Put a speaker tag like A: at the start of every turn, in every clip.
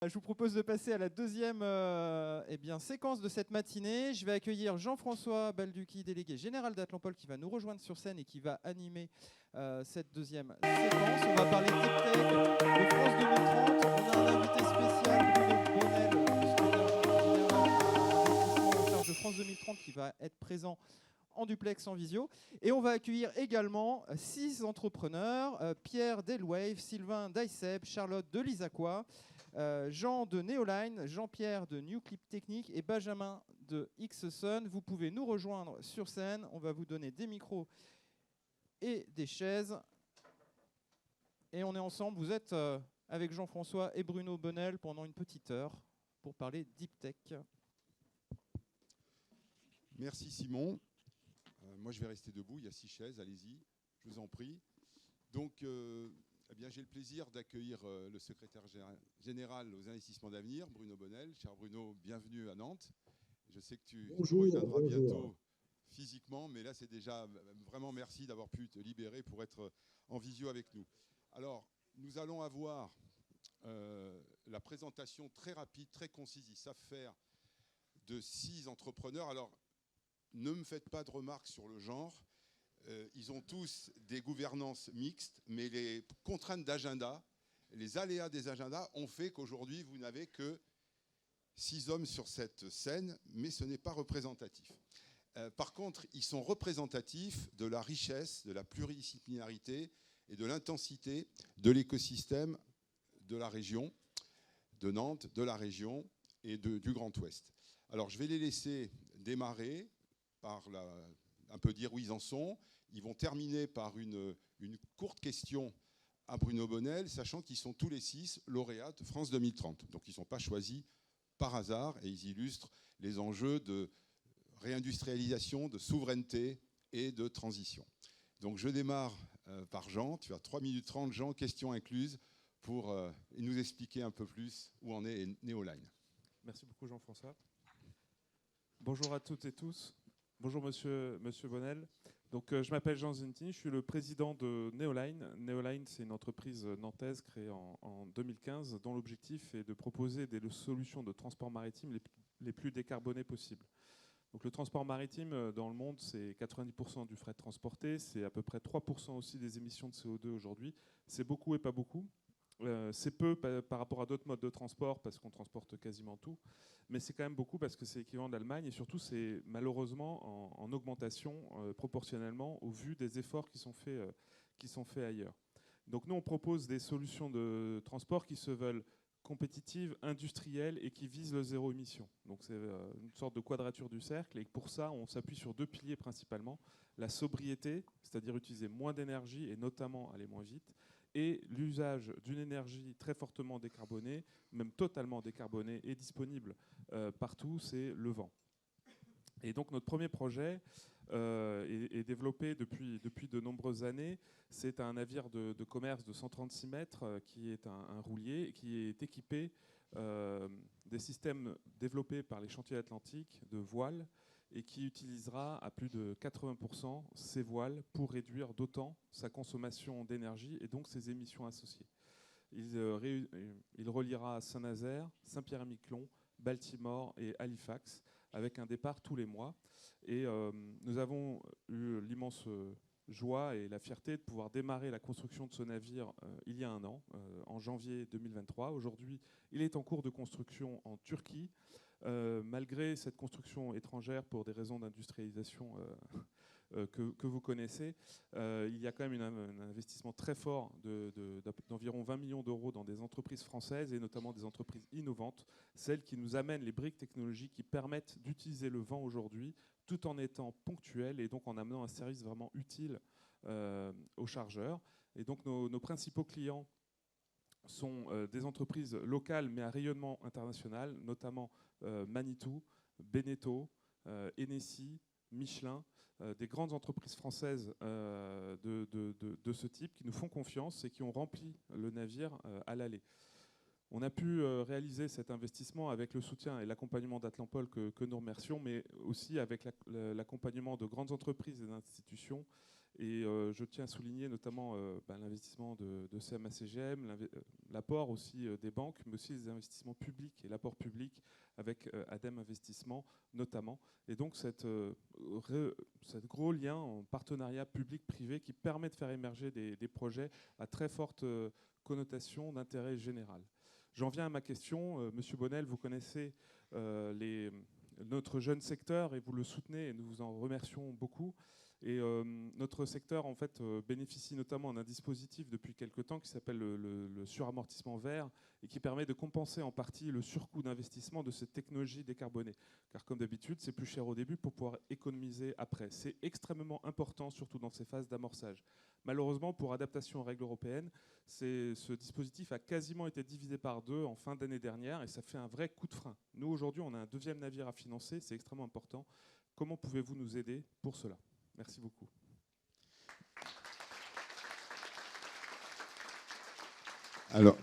A: Je vous propose de passer à la deuxième séquence de cette matinée. Je vais accueillir Jean-François Balducchi, délégué général d'Atlampol, qui va nous rejoindre sur scène et qui va animer cette deuxième séquence. On va parler Deep Tech de France 2030. On a un invité spécial, Bruno Bonnel, secrétaire général en charge de France 2030, qui va être présent en duplex, en visio. Et on va accueillir également 6 entrepreneurs, Pierre Delwave, Sylvain Daiseb, Charlotte de Lisacois, Jean de Neoline, Jean-Pierre de New Clip Technique et Benjamin de Xsun. Vous pouvez nous rejoindre sur scène. On va vous donner des micros et des chaises. Et on est ensemble. Vous êtes avec Jean-François et Bruno Bonnel pendant une petite heure pour parler Deep Tech.
B: Merci Simon. Moi je vais rester debout, il y a 6 chaises, allez-y, je vous en prie. Donc j'ai le plaisir d'accueillir le secrétaire général aux investissements d'avenir, Bruno Bonnel. Cher Bruno, bienvenue à Nantes. Je sais que tu reviendras bientôt physiquement, mais là c'est déjà vraiment merci d'avoir pu te libérer pour être en visio avec nous. Alors nous allons avoir la présentation très rapide, très concise, ils savent faire, de 6 entrepreneurs. Alors ne me faites pas de remarques sur le genre. Ils ont tous des gouvernances mixtes, mais les contraintes d'agenda, les aléas des agendas ont fait qu'aujourd'hui, vous n'avez que 6 hommes sur cette scène, mais ce n'est pas représentatif. Par contre, ils sont représentatifs de la richesse, de la pluridisciplinarité et de l'intensité de l'écosystème de la région, de Nantes, de la région et du Grand Ouest. Alors, je vais les laisser démarrer par un peu dire où ils en sont. Ils vont terminer par une courte question à Bruno Bonnel, sachant qu'ils sont tous les 6 lauréats de France 2030. Donc ils ne sont pas choisis par hasard et ils illustrent les enjeux de réindustrialisation, de souveraineté et de transition. Donc je démarre par Jean. Tu as 3 minutes 30, Jean, questions incluses, pour nous expliquer un peu plus où en est Neoline.
C: Merci beaucoup Jean-François. Bonjour à toutes et tous. Bonjour Monsieur Bonnel. Donc, je m'appelle Jean Zentini, je suis le président de Neoline. Neoline, c'est une entreprise nantaise créée en 2015 dont l'objectif est de proposer des solutions de transport maritime les plus décarbonées possibles. Donc, le transport maritime dans le monde, c'est 90% du fret transporté, c'est à peu près 3% aussi des émissions de CO2 aujourd'hui. C'est beaucoup et pas beaucoup. C'est peu par rapport à d'autres modes de transport parce qu'on transporte quasiment tout, mais c'est quand même beaucoup parce que c'est équivalent d'Allemagne et surtout c'est malheureusement en augmentation proportionnellement au vu des efforts qui sont faits ailleurs. Donc nous on propose des solutions de transport qui se veulent compétitives, industrielles et qui visent le zéro émission. Donc c'est une sorte de quadrature du cercle et pour ça on s'appuie sur 2 piliers principalement, la sobriété, c'est-à-dire utiliser moins d'énergie et notamment aller moins vite, et l'usage d'une énergie très fortement décarbonée, même totalement décarbonée et disponible partout, c'est le vent. Et donc notre premier projet est développé depuis de nombreuses années. C'est un navire de commerce de 136 mètres qui est un roulier, qui est équipé des systèmes développés par les chantiers atlantiques de voiles et qui utilisera à plus de 80% ces voiles pour réduire d'autant sa consommation d'énergie et donc ses émissions associées. Il reliera Saint-Nazaire, Saint-Pierre-et-Miquelon, Baltimore et Halifax avec un départ tous les mois. Et nous avons eu l'immense joie et la fierté de pouvoir démarrer la construction de ce navire il y a un an, en janvier 2023. Aujourd'hui, il est en cours de construction en Turquie. Malgré cette construction étrangère pour des raisons d'industrialisation que vous connaissez, il y a quand même un investissement très fort d'environ 20 millions d'euros dans des entreprises françaises et notamment des entreprises innovantes, celles qui nous amènent les briques technologiques qui permettent d'utiliser le vent aujourd'hui tout en étant ponctuelles et donc en amenant un service vraiment utile aux chargeurs. Et donc nos principaux clients sont des entreprises locales mais à rayonnement international, notamment Manitou, Beneteau, Hennessy, Michelin, des grandes entreprises françaises de ce type qui nous font confiance et qui ont rempli le navire à l'aller. On a pu réaliser cet investissement avec le soutien et l'accompagnement d'Atlampol que nous remercions, mais aussi avec l'accompagnement de grandes entreprises et d'institutions Et je tiens à souligner notamment l'investissement de CMA-CGM, l'apport aussi des banques, mais aussi les investissements publics et l'apport public avec ADEME Investissement notamment. Et donc cet gros lien en partenariat public-privé qui permet de faire émerger des projets à très forte connotation d'intérêt général. J'en viens à ma question. Monsieur Bonnel, vous connaissez notre jeune secteur et vous le soutenez et nous vous en remercions beaucoup. Et notre secteur en fait, bénéficie notamment d'un dispositif depuis quelque temps qui s'appelle le suramortissement vert et qui permet de compenser en partie le surcoût d'investissement de cette technologie décarbonée. Car comme d'habitude, c'est plus cher au début pour pouvoir économiser après. C'est extrêmement important, surtout dans ces phases d'amorçage. Malheureusement, pour adaptation aux règles européennes, ce dispositif a quasiment été divisé par 2 en fin d'année dernière et ça fait un vrai coup de frein. Nous, aujourd'hui, on a un 2e navire à financer, c'est extrêmement important. Comment pouvez-vous nous aider pour cela ? Merci beaucoup.
B: Alors,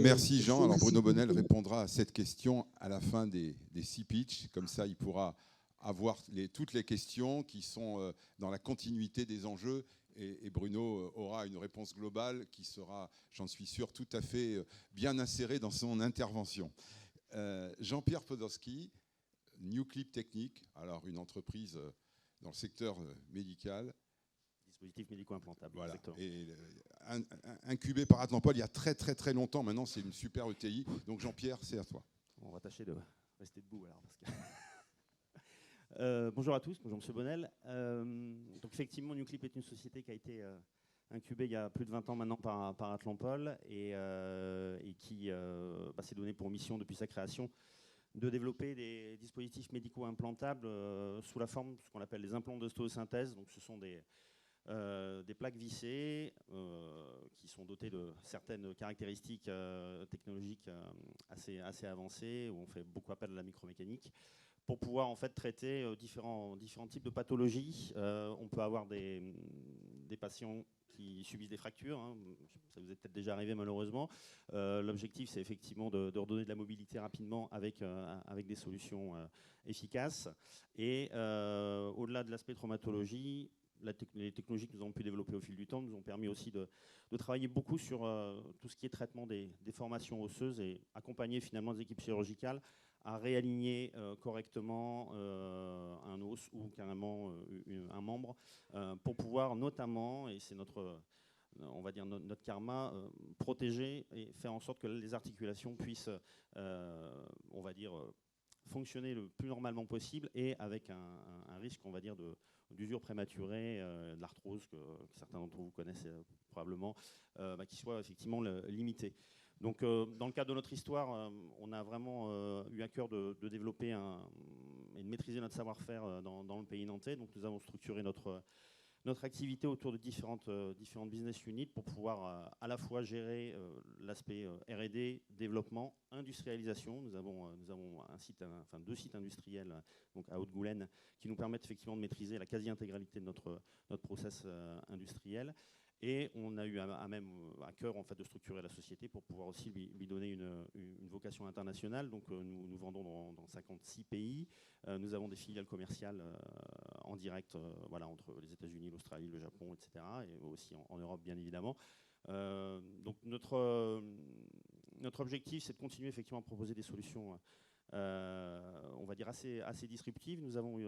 B: merci Jean. Alors Bruno Bonnel répondra à cette question à la fin des 6 pitchs. Comme ça, il pourra avoir toutes les questions qui sont dans la continuité des enjeux. Et Bruno aura une réponse globale qui sera, j'en suis sûr, tout à fait bien insérée dans son intervention. Jean-Pierre Podolski, Newclip Technique, alors une entreprise dans le secteur médical.
D: Dispositif médico-implantable.
B: Voilà.
D: Exactement.
B: Et incubé par Atlampol il y a très très très longtemps. Maintenant, c'est une super ETI. Donc Jean-Pierre, c'est à toi.
D: On va tâcher de rester debout alors. Bonjour à tous, bonjour Monsieur Bonnel. Donc effectivement, Newclip est une société qui a été incubée il y a plus de 20 ans maintenant par Atlampol et qui s'est donné pour mission depuis sa création de développer des dispositifs médicaux implantables sous la forme de ce qu'on appelle les implants d'ostéosynthèse. Donc ce sont des plaques vissées qui sont dotées de certaines caractéristiques technologiques assez avancées, où on fait beaucoup appel à la micromécanique, pour pouvoir en fait traiter différents types de pathologies. On peut avoir des patients qui subissent des fractures, hein. Ça vous est peut-être déjà arrivé malheureusement. L'objectif, c'est effectivement de redonner de la mobilité rapidement avec des solutions efficaces. Et au-delà de l'aspect traumatologie, les technologies que nous avons pu développer au fil du temps nous ont permis aussi de travailler beaucoup sur tout ce qui est traitement des déformations osseuses et accompagner finalement les équipes chirurgicales à réaligner correctement un os ou carrément un membre pour pouvoir notamment, et c'est notre karma, protéger et faire en sorte que les articulations puissent, on va dire, fonctionner le plus normalement possible et avec un risque, on va dire, d'usure prématurée, de l'arthrose que certains d'entre vous connaissent probablement, qui soit effectivement limité. Donc, dans le cadre de notre histoire, on a vraiment eu à cœur de développer et de maîtriser notre savoir-faire dans le pays nantais. Donc, nous avons structuré notre activité autour de différentes business units pour pouvoir à la fois gérer l'aspect R&D, développement, industrialisation. Nous avons deux sites industriels donc à Haute-Goulaine qui nous permettent effectivement de maîtriser la quasi-intégralité de notre process industriel. Et on a eu à cœur en fait, de structurer la société pour pouvoir aussi lui donner une vocation internationale. Donc nous vendons dans 56 pays. Nous avons des filiales commerciales en direct entre les États-Unis, l'Australie, le Japon, etc. Et aussi en Europe, bien évidemment. Donc notre objectif, c'est de continuer effectivement à proposer des solutions on va dire assez disruptives. Nous avons eu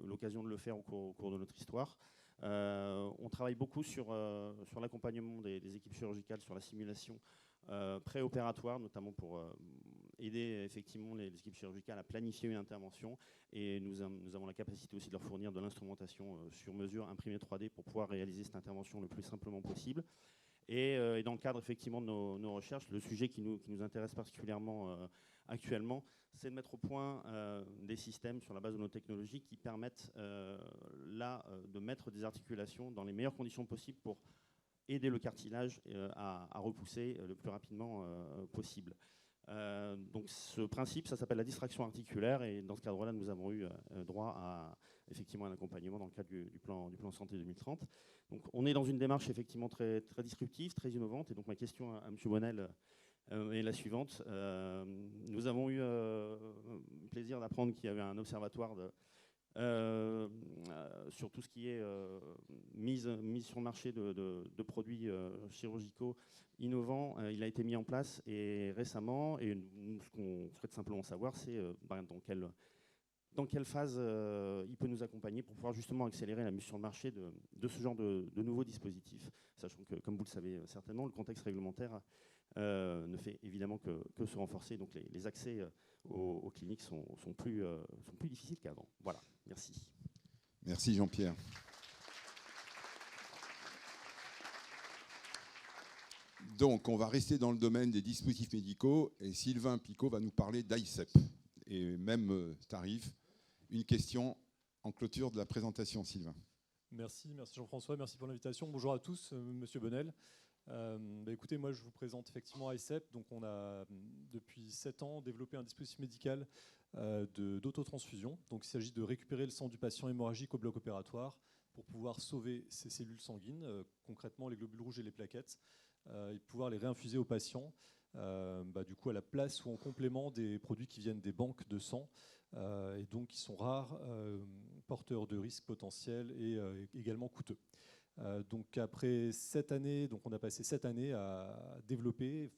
D: l'occasion de le faire au cours de notre histoire. On travaille beaucoup sur l'accompagnement des équipes chirurgicales, sur la simulation préopératoire, notamment pour aider effectivement les équipes chirurgicales à planifier une intervention. Et nous avons la capacité aussi de leur fournir de l'instrumentation sur mesure imprimée 3D pour pouvoir réaliser cette intervention le plus simplement possible. Et dans le cadre effectivement de nos recherches, le sujet qui nous intéresse particulièrement actuellement, c'est de mettre au point des systèmes sur la base de nos technologies qui permettent de mettre des articulations dans les meilleures conditions possibles pour aider le cartilage à repousser le plus rapidement possible. Donc ce principe, ça s'appelle la distraction articulaire, et dans ce cadre-là, nous avons eu droit à effectivement un accompagnement dans le cadre du plan santé 2030. Donc on est dans une démarche effectivement très, très disruptive, très innovante, et donc ma question à M. Bonnel est la suivante. Nous avons eu le plaisir d'apprendre qu'il y avait un observatoire sur tout ce qui est mise sur le marché de produits chirurgicaux innovants. Il a été mis en place et récemment, et nous, ce qu'on souhaite simplement savoir, c'est dans quelle phase il peut nous accompagner pour pouvoir justement accélérer la mise sur le marché de ce genre de nouveaux dispositifs, sachant que, comme vous le savez certainement, le contexte réglementaire ne fait évidemment que se renforcer, donc les accès aux cliniques sont plus difficiles qu'avant. Voilà, merci.
B: Merci Jean-Pierre. Donc, on va rester dans le domaine des dispositifs médicaux et Sylvain Picot va nous parler d'ICEP. Et même tarif, une question en clôture de la présentation, Sylvain.
E: Merci Jean-François, merci pour l'invitation. Bonjour à tous, Monsieur Bonnel. Écoutez, moi je vous présente effectivement ICEP. Donc on a depuis 7 ans développé un dispositif médical d'autotransfusion. Donc il s'agit de récupérer le sang du patient hémorragique au bloc opératoire pour pouvoir sauver ses cellules sanguines, concrètement les globules rouges et les plaquettes, et pouvoir les réinfuser aux patients, du coup à la place ou en complément des produits qui viennent des banques de sang, et donc qui sont rares, porteurs de risques potentiels et également coûteux. Donc après 7 années, donc on a passé 7 années à développer,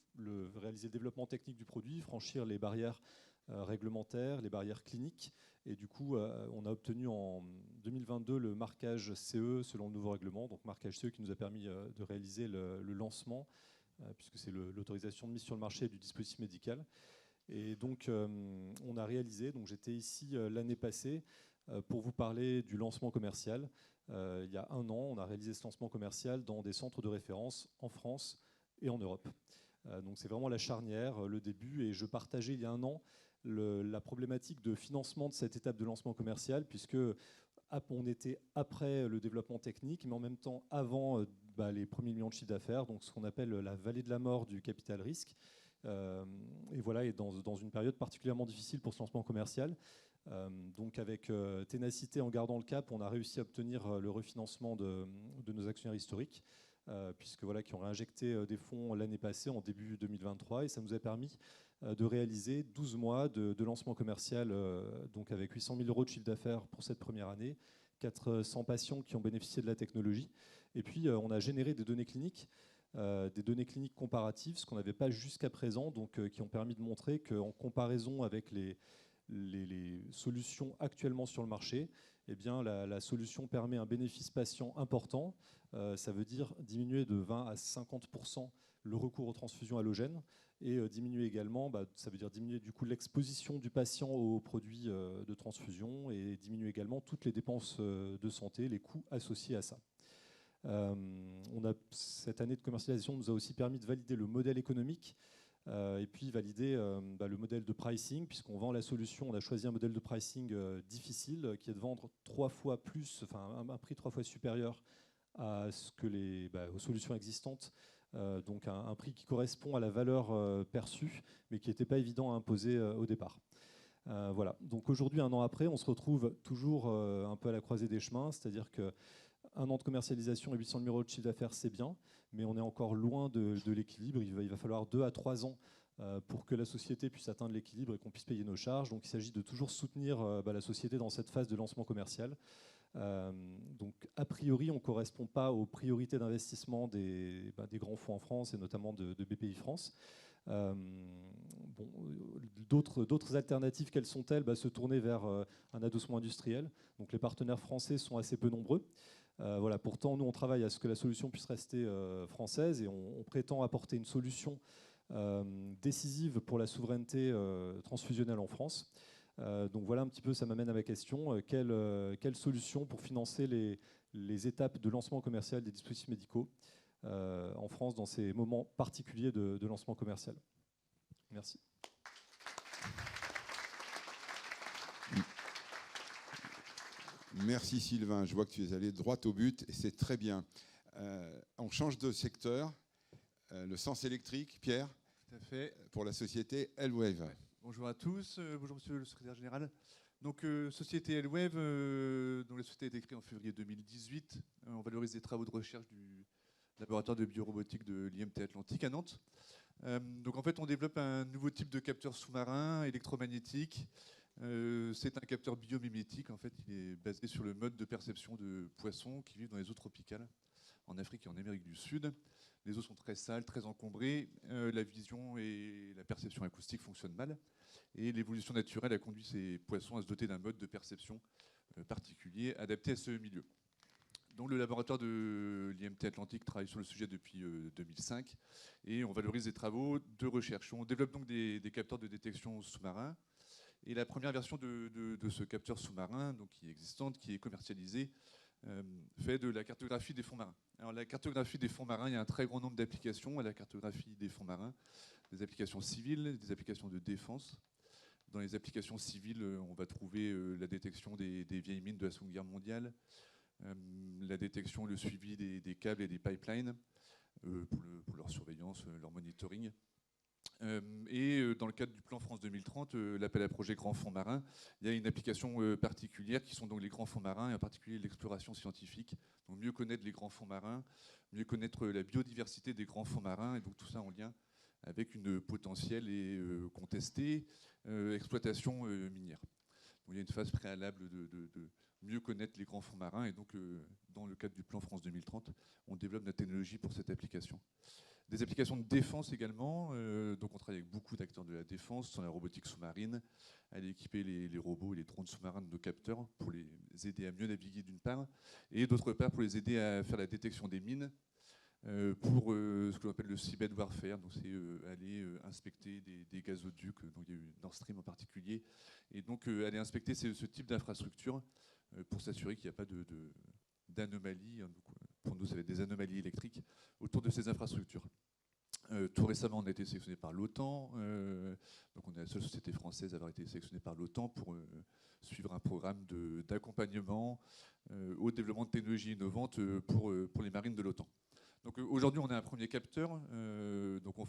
E: réaliser le développement technique du produit, franchir les barrières réglementaires, les barrières cliniques, et du coup on a obtenu en 2022 le marquage CE selon le nouveau règlement, donc marquage CE qui nous a permis de réaliser le lancement, puisque c'est l'autorisation de mise sur le marché du dispositif médical. Et donc on a réalisé, donc j'étais ici l'année passée pour vous parler du lancement commercial. Il y a 1 an, on a réalisé ce lancement commercial dans des centres de référence en France et en Europe. Donc c'est vraiment la charnière, le début, et je partageais il y a 1 an la problématique de financement de cette étape de lancement commercial, puisque on était après le développement technique, mais en même temps avant les premiers millions de chiffre d'affaires, donc ce qu'on appelle la vallée de la mort du capital risque. Et voilà, et dans une période particulièrement difficile pour ce lancement commercial. Donc avec ténacité, en gardant le cap, on a réussi à obtenir le refinancement de nos actionnaires historiques, puisque voilà, qui ont réinjecté des fonds l'année passée, en début 2023, et ça nous a permis de réaliser 12 mois de lancement commercial, donc avec 800 000 € de chiffre d'affaires pour cette première année, 400 patients qui ont bénéficié de la technologie, et puis on a généré des données cliniques comparatives, ce qu'on n'avait pas jusqu'à présent, donc qui ont permis de montrer qu'en comparaison avec les solutions actuellement sur le marché, eh bien, la solution permet un bénéfice patient important. Ça veut dire diminuer de 20 à 50% le recours aux transfusions halogènes, et diminuer également, ça veut dire diminuer du coup l'exposition du patient aux produits de transfusion, et diminuer également toutes les dépenses de santé, les coûts associés à ça. Cette année de commercialisation nous a aussi permis de valider le modèle économique, et puis valider le modèle de pricing, puisqu'on vend la solution. On a choisi un modèle de pricing difficile, qui est de vendre 3 fois plus, enfin un prix 3 fois supérieur à ce que aux solutions existantes, donc un prix qui correspond à la valeur perçue, mais qui n'était pas évident à imposer au départ. Voilà. Donc aujourd'hui, 1 an après, on se retrouve toujours un peu à la croisée des chemins, c'est-à-dire que 1 an de commercialisation et 800 000 € de chiffre d'affaires, c'est bien, mais on est encore loin de l'équilibre. Il va falloir 2 à 3 ans pour que la société puisse atteindre l'équilibre et qu'on puisse payer nos charges. Donc il s'agit de toujours soutenir la société dans cette phase de lancement commercial. Donc a priori, on ne correspond pas aux priorités d'investissement des grands fonds en France, et notamment de BPI France. D'autres alternatives, quelles sont-elles? Se tourner vers un adossement industriel. Donc les partenaires français sont assez peu nombreux. Voilà, pourtant, nous, on travaille à ce que la solution puisse rester française, et on prétend apporter une solution décisive pour la souveraineté transfusionnelle en France. Donc voilà un petit peu, ça m'amène à ma question. Quelle solution pour financer les étapes de lancement commercial des dispositifs médicaux en France dans ces moments particuliers de lancement commercial? Merci.
B: Merci Sylvain, je vois que tu es allé droit au but et c'est très bien. On change de secteur, le sens électrique, Pierre,
F: tout à fait.
B: Pour la société Elwave.
F: Ouais. Bonjour à tous, bonjour monsieur le secrétaire général. Donc société Elwave, dont la société a été créée en février 2018, on valorise les travaux de recherche du laboratoire de biorobotique de l'IMT Atlantique à Nantes. Donc en fait on développe un nouveau type de capteur sous-marin électromagnétique C'est un capteur biomimétique. En fait, il est basé sur le mode de perception de poissons qui vivent dans les eaux tropicales, en Afrique et en Amérique du Sud. Les eaux sont très sales, très encombrées. La vision et la perception acoustique fonctionnent mal. Et l'évolution naturelle a conduit ces poissons à se doter d'un mode de perception particulier, adapté à ce milieu. Donc, le laboratoire de l'IMT Atlantique travaille sur le sujet depuis 2005 et on valorise des travaux de recherche. On développe donc des capteurs de détection sous-marins. Et la première version de ce capteur sous-marin, donc qui est existante, qui est commercialisée, fait de la cartographie des fonds marins. Alors, la cartographie des fonds marins, il y a un très grand nombre d'applications à la cartographie des fonds marins, des applications civiles, des applications de défense. Dans les applications civiles, on va trouver la détection des vieilles mines de la Seconde Guerre mondiale, la détection, le suivi des câbles et des pipelines pour leur surveillance, leur monitoring. Et dans le cadre du plan France 2030, l'appel à projet Grands Fonds Marins, il y a une application particulière qui sont donc les grands fonds marins et en particulier l'exploration scientifique. Donc mieux connaître les grands fonds marins, mieux connaître la biodiversité des grands fonds marins et donc tout ça en lien avec une potentielle et contestée exploitation minière. Donc il y a une phase préalable de mieux connaître les grands fonds marins et donc dans le cadre du plan France 2030, on développe notre technologie pour cette application. Des applications de défense également, donc on travaille avec beaucoup d'acteurs de la défense sur la robotique sous-marine, à équiper les robots et les drones sous-marins de nos capteurs pour les aider à mieux naviguer d'une part, et d'autre part pour les aider à faire la détection des mines, pour ce que l'on appelle le seabed warfare, donc c'est aller inspecter des gazoducs, donc il y a eu Nord Stream en particulier, et donc aller inspecter ce type d'infrastructure pour s'assurer qu'il n'y a pas d'anomalies, pour nous ça va être des anomalies électriques autour de ces infrastructures. Tout récemment, on a été sélectionné par l'OTAN, donc on est la seule société française à avoir été sélectionnée par l'OTAN pour suivre un programme d'accompagnement au développement de technologies innovantes pour les marines de l'OTAN. Donc aujourd'hui, on a un premier capteur, donc on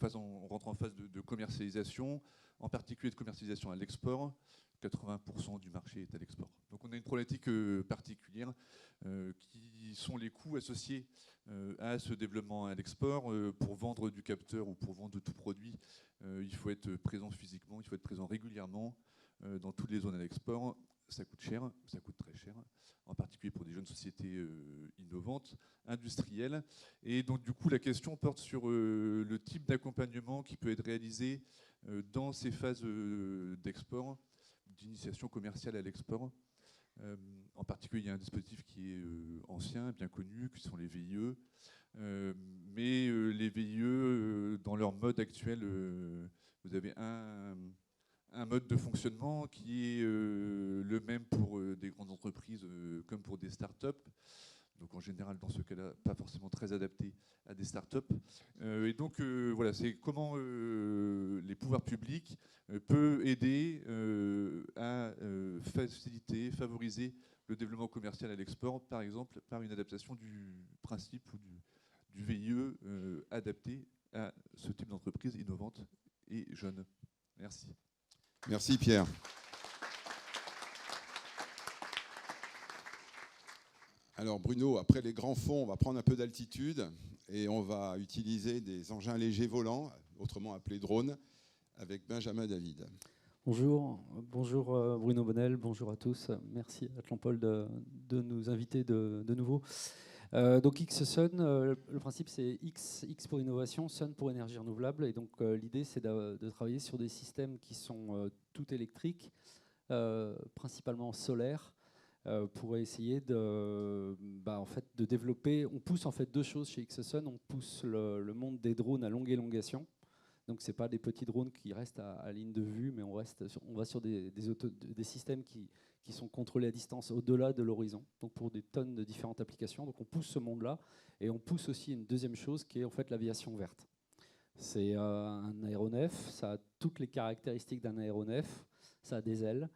F: rentre en phase de commercialisation, en particulier de commercialisation à l'export. 80% du marché est à l'export. Donc on a une problématique particulière qui sont les coûts associés à ce développement à l'export. Pour vendre du capteur ou pour vendre tout produit, il faut être présent physiquement, il faut être présent régulièrement dans toutes les zones à l'export. Ça coûte cher, ça coûte très cher, en particulier pour des jeunes sociétés innovantes, industrielles. Et donc du coup, la question porte sur le type d'accompagnement qui peut être réalisé dans ces phases d'export, d'initiation commerciale à l'export. En particulier, il y a un dispositif qui est ancien, bien connu, qui sont les VIE. Mais les VIE, dans leur mode actuel, vous avez un mode de fonctionnement qui est le même pour des grandes entreprises comme pour des startups. Donc en général, dans ce cas-là, pas forcément très adapté à des startups. Et donc voilà, c'est comment les pouvoirs publics peuvent aider à faciliter, favoriser le développement commercial à l'export, par exemple par une adaptation du principe ou du VIE adapté à ce type d'entreprise innovante et jeune. Merci.
B: Merci Pierre. Alors Bruno, après les grands fonds, on va prendre un peu d'altitude et on va utiliser des engins légers volants, autrement appelés drones, avec Benjamin David.
G: Bonjour Bruno Bonnel, bonjour à tous. Merci Atlampol de nous inviter de nouveau. Donc X-Sun, le principe c'est X pour innovation, Sun pour énergie renouvelable. Et donc l'idée c'est de travailler sur des systèmes qui sont tout électriques, principalement solaires, pour essayer de développer. On pousse en fait deux choses chez X-Sun. On pousse le monde des drones à longue élongation. Donc c'est pas des petits drones qui restent à ligne de vue, mais on va sur des systèmes qui sont contrôlés à distance au-delà de l'horizon, donc pour des tonnes de différentes applications. Donc on pousse ce monde-là, et on pousse aussi une deuxième chose qui est en fait l'aviation verte. C'est un aéronef, ça a toutes les caractéristiques d'un aéronef, ça a des ailes.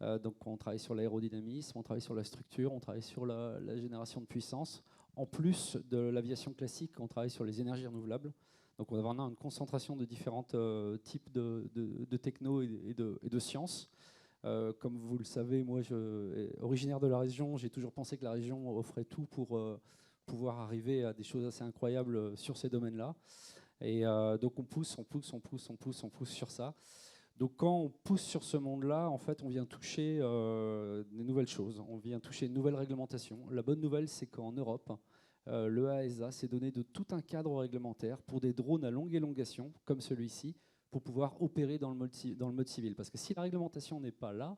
G: Donc on travaille sur l'aérodynamisme, on travaille sur la structure, on travaille sur la génération de puissance. En plus de l'aviation classique, on travaille sur les énergies renouvelables. Donc on va avoir une concentration de différents types de techno et de sciences. Comme vous le savez, moi, originaire de la région, j'ai toujours pensé que la région offrait tout pour pouvoir arriver à des choses assez incroyables sur ces domaines-là. Et donc on pousse sur ça. Donc quand on pousse sur ce monde-là, en fait, on vient toucher des nouvelles choses, on vient toucher une nouvelle réglementation. La bonne nouvelle, c'est qu'en Europe, le AESA s'est donné de tout un cadre réglementaire pour des drones à longue élongation, comme celui-ci, pour pouvoir opérer dans le mode civil. Parce que si la réglementation n'est pas là,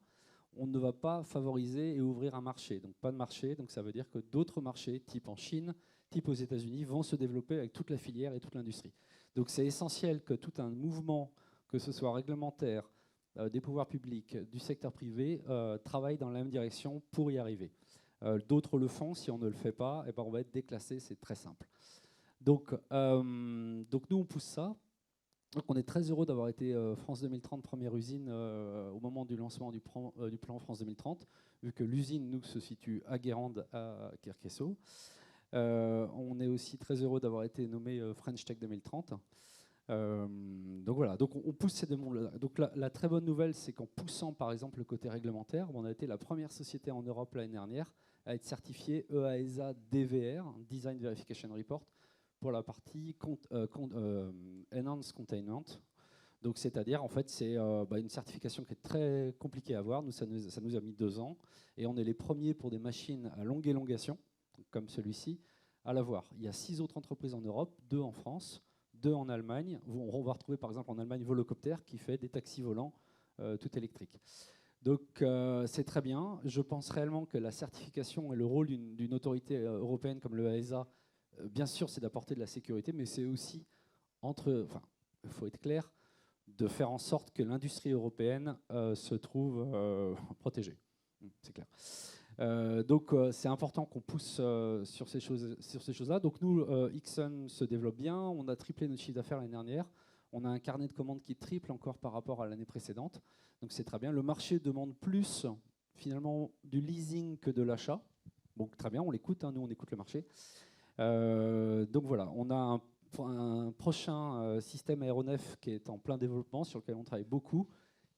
G: on ne va pas favoriser et ouvrir un marché. Donc pas de marché, donc ça veut dire que d'autres marchés, type en Chine, type aux États-Unis, vont se développer avec toute la filière et toute l'industrie. Donc c'est essentiel que tout un mouvement, que ce soit réglementaire, des pouvoirs publics, du secteur privé, travaille dans la même direction pour y arriver. D'autres le font, si on ne le fait pas, eh ben on va être déclassé, c'est très simple. Donc nous on pousse ça. Donc on est très heureux d'avoir été France 2030 première usine au moment du lancement du plan France 2030, vu que l'usine nous se situe à Guérande, à Kerkesso. On est aussi très heureux d'avoir été nommé French Tech 2030. Donc voilà, donc on pousse ces deux mondes-là. Donc la très bonne nouvelle, c'est qu'en poussant par exemple le côté réglementaire, on a été la première société en Europe l'année dernière à être certifiée EASA DVR, Design Verification Report, pour la partie Enhanced Containment. Donc c'est-à-dire en fait c'est une certification qui est très compliquée à avoir. Ça nous a mis 2 ans et on est les premiers pour des machines à longue élongation, comme celui-ci, à l'avoir. Il y a 6 autres entreprises en Europe, 2 en France, 2 en Allemagne. On va retrouver par exemple en Allemagne Volocopter qui fait des taxis volants tout électriques. Donc c'est très bien. Je pense réellement que la certification et le rôle d'une autorité européenne comme le AESA, bien sûr c'est d'apporter de la sécurité, mais c'est aussi il faut être clair, de faire en sorte que l'industrie européenne se trouve protégée. C'est clair. Donc c'est important qu'on pousse sur ces choses-là. Donc nous, Ixon se développe bien. On a triplé notre chiffre d'affaires l'année dernière. On a un carnet de commandes qui triple encore par rapport à l'année précédente. Donc c'est très bien. Le marché demande plus finalement du leasing que de l'achat. Donc très bien, on l'écoute. Nous, on écoute le marché. Donc voilà, on a un prochain système aéronef qui est en plein développement, sur lequel on travaille beaucoup,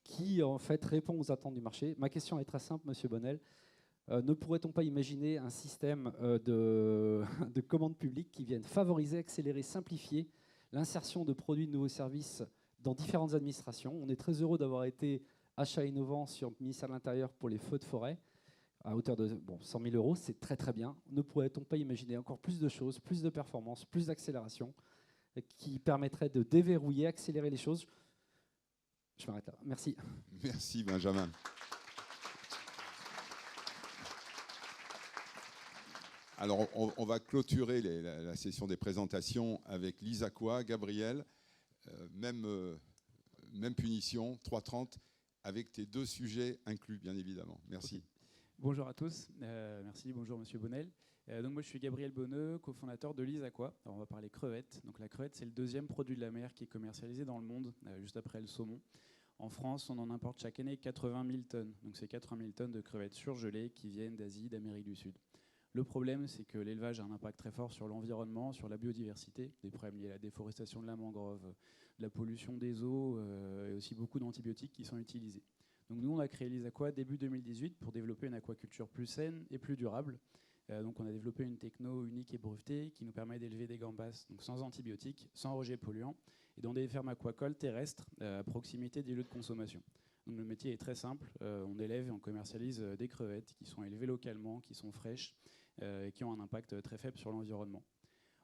G: qui en fait répond aux attentes du marché. Ma question est très simple, Monsieur Bonnel. Ne pourrait-on pas imaginer un système de commande publique qui vienne favoriser, accélérer, simplifier l'insertion de produits de nouveaux services dans différentes administrations? On est très heureux d'avoir été achat innovant sur le ministère de l'Intérieur pour les feux de forêt, à hauteur de 100 000 €, c'est très très bien. Ne pourrait-on pas imaginer encore plus de choses, plus de performances, plus d'accélération, qui permettraient de déverrouiller, accélérer les choses? Je m'arrête là. Merci.
B: Merci Benjamin. Alors, on va clôturer la session des présentations avec l'ISAQUA, Gabriel. Même punition, 3:30, avec tes 2 sujets inclus, bien évidemment. Merci.
H: Okay. Bonjour à tous. Merci. Bonjour, Monsieur Bonnel. Donc moi, je suis Gabriel Bonneux, cofondateur de l'ISAQUA. Alors, on va parler crevettes. Donc, la crevette, c'est le 2e produit de la mer qui est commercialisé dans le monde, juste après le saumon. En France, on en importe chaque année 80 000 tonnes. Donc, c'est 80 000 tonnes de crevettes surgelées qui viennent d'Asie, d'Amérique du Sud. Le problème, c'est que l'élevage a un impact très fort sur l'environnement, sur la biodiversité, des problèmes liés à la déforestation de la mangrove, de la pollution des eaux et aussi beaucoup d'antibiotiques qui sont utilisés. Donc nous, on a créé l'ISAQUA début 2018 pour développer une aquaculture plus saine et plus durable. Donc on a développé une techno unique et brevetée qui nous permet d'élever des gambas donc sans antibiotiques, sans rejets polluants, et dans des fermes aquacoles terrestres à proximité des lieux de consommation. Donc le métier est très simple, on élève et on commercialise des crevettes qui sont élevées localement, qui sont fraîches, et qui ont un impact très faible sur l'environnement.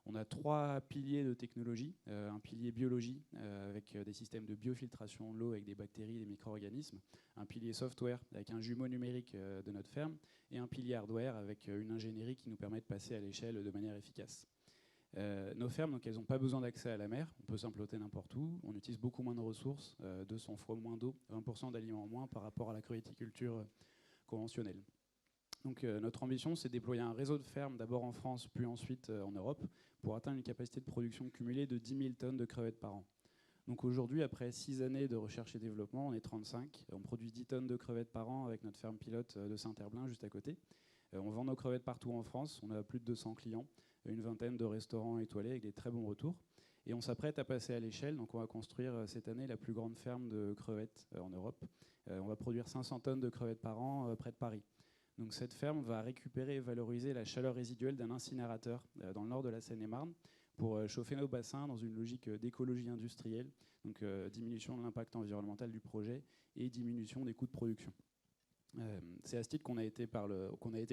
H: On a 3 piliers de technologie. Un pilier biologie avec des systèmes de biofiltration de l'eau avec des bactéries et des micro-organismes. Un pilier software avec un jumeau numérique de notre ferme. Et un pilier hardware avec une ingénierie qui nous permet de passer à l'échelle de manière efficace. Nos fermes, donc, elles n'ont pas besoin d'accès à la mer. On peut s'implanter n'importe où. On utilise beaucoup moins de ressources, 200 fois moins d'eau, 20% d'aliments en moins par rapport à la creveticulture conventionnelle. Donc, notre ambition, c'est de déployer un réseau de fermes, d'abord en France, puis ensuite en Europe, pour atteindre une capacité de production cumulée de 10 000 tonnes de crevettes par an. Donc aujourd'hui, après 6 années de recherche et développement, on est 35. On produit 10 tonnes de crevettes par an avec notre ferme pilote de Saint-Herblain, juste à côté. On vend nos crevettes partout en France. On a plus de 200 clients, une vingtaine de restaurants étoilés avec des très bons retours. Et on s'apprête à passer à l'échelle. Donc on va construire cette année la plus grande ferme de crevettes en Europe. On va produire 500 tonnes de crevettes par an près de Paris. Donc cette ferme va récupérer et valoriser la chaleur résiduelle d'un incinérateur dans le nord de la Seine-et-Marne pour chauffer nos bassins dans une logique d'écologie industrielle, donc diminution de l'impact environnemental du projet et diminution des coûts de production. C'est à ce titre qu'on a été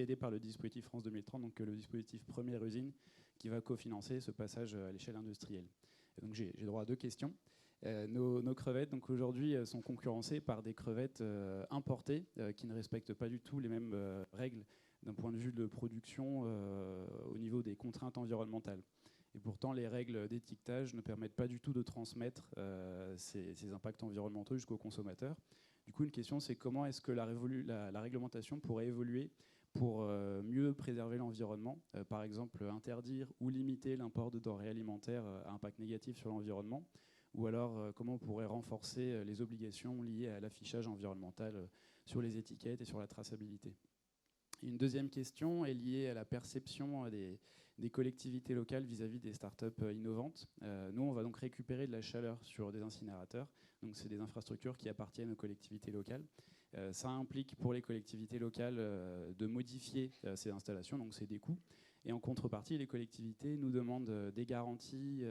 H: aidé par le dispositif France 2030, donc le dispositif Première Usine, qui va cofinancer ce passage à l'échelle industrielle. Et donc j'ai droit à 2 questions. Nos crevettes donc aujourd'hui sont concurrencées par des crevettes importées qui ne respectent pas du tout les mêmes règles d'un point de vue de production au niveau des contraintes environnementales. Et pourtant, les règles d'étiquetage ne permettent pas du tout de transmettre ces impacts environnementaux jusqu'aux consommateurs. Du coup, une question, c'est comment est-ce que la réglementation pourrait évoluer pour mieux préserver l'environnement, par exemple interdire ou limiter l'import de denrées alimentaires à impact négatif sur l'environnement, ou alors comment on pourrait renforcer les obligations liées à l'affichage environnemental sur les étiquettes et sur la traçabilité. Une deuxième question est liée à la perception des collectivités locales vis-à-vis des startups innovantes. Nous, on va donc récupérer de la chaleur sur des incinérateurs. Donc, c'est des infrastructures qui appartiennent aux collectivités locales. Ça implique pour les collectivités locales de modifier ces installations, donc c'est des coûts. Et en contrepartie, les collectivités nous demandent des garanties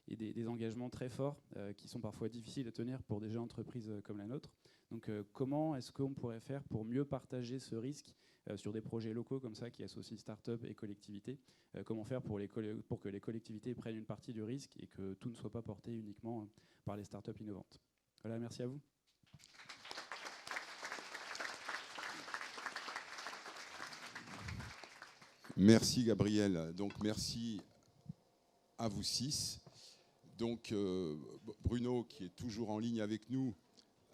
H: et des engagements très forts qui sont parfois difficiles à tenir pour des jeunes entreprises comme la nôtre. Donc, comment est-ce qu'on pourrait faire pour mieux partager ce risque sur des projets locaux comme ça qui associent start-up et collectivités? Comment faire pour que les collectivités prennent une partie du risque et que tout ne soit pas porté uniquement par les start-up innovantes? Voilà, merci à vous.
B: Merci Gabriel. Donc merci à vous 6. Donc Bruno, qui est toujours en ligne avec nous,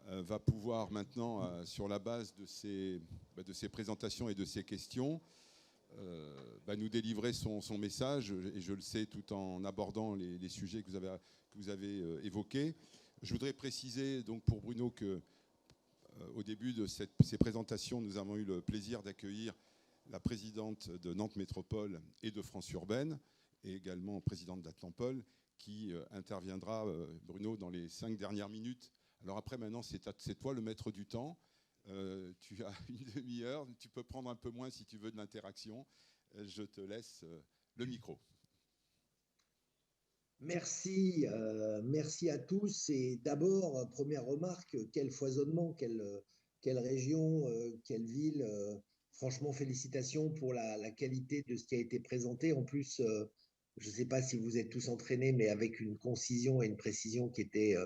B: va pouvoir maintenant, sur la base de ces présentations et de ces questions, nous délivrer son message, et je le sais, tout en abordant les sujets que vous avez évoqués. Je voudrais préciser donc pour Bruno que au début de ces présentations, nous avons eu le plaisir d'accueillir la présidente de Nantes Métropole et de France Urbaine, et également présidente d'Atlampol, qui interviendra, Bruno, dans les 5 dernières minutes. Alors après, maintenant, c'est toi le maître du temps. Tu as une demi-heure. Tu peux prendre un peu moins si tu veux de l'interaction. Je te laisse le micro.
I: Merci, merci à tous. Et d'abord, première remarque, quel foisonnement, quelle région, quelle ville. Franchement, félicitations pour la qualité de ce qui a été présenté. En plus, je ne sais pas si vous êtes tous entraînés, mais avec une concision et une précision qui étaient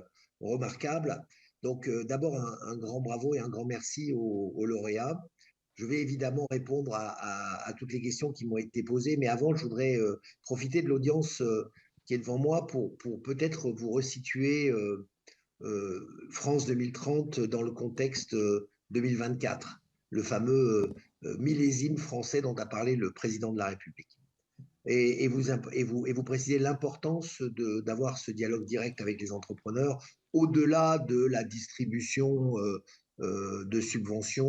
I: remarquables. Donc, d'abord, un grand bravo et un grand merci aux lauréats. Je vais évidemment répondre à toutes les questions qui m'ont été posées, mais avant, je voudrais profiter de l'audience qui est devant moi pour peut-être vous resituer France 2030 dans le contexte 2024, le fameux millésime français dont a parlé le président de la République. Et vous précisez l'importance d'avoir ce dialogue direct avec les entrepreneurs au-delà de la distribution de subventions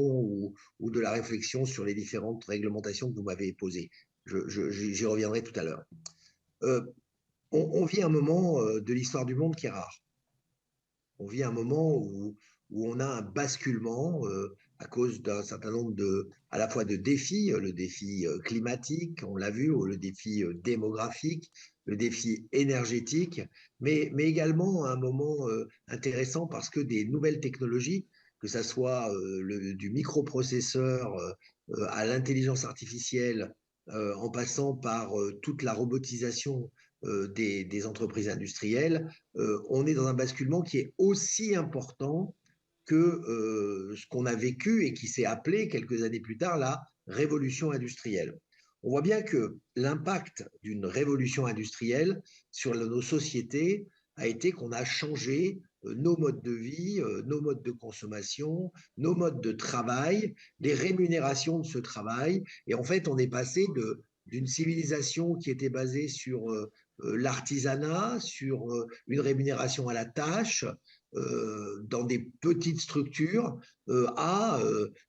I: ou de la réflexion sur les différentes réglementations que vous m'avez posées. J'y reviendrai tout à l'heure. On vit un moment de l'histoire du monde qui est rare. On vit un moment où on a un basculement à cause d'un certain nombre à la fois de défis, le défi climatique, on l'a vu, ou le défi démographique, le défi énergétique, mais également un moment intéressant parce que des nouvelles technologies, que ce soit du microprocesseur à l'intelligence artificielle, en passant par toute la robotisation des entreprises industrielles, on est dans un basculement qui est aussi important que ce qu'on a vécu et qui s'est appelé quelques années plus tard la révolution industrielle. On voit bien que l'impact d'une révolution industrielle sur nos sociétés a été qu'on a changé nos modes de vie, nos modes de consommation, nos modes de travail, les rémunérations de ce travail. Et en fait, on est passé d'une civilisation qui était basée sur l'artisanat, sur une rémunération à la tâche, dans des petites structures,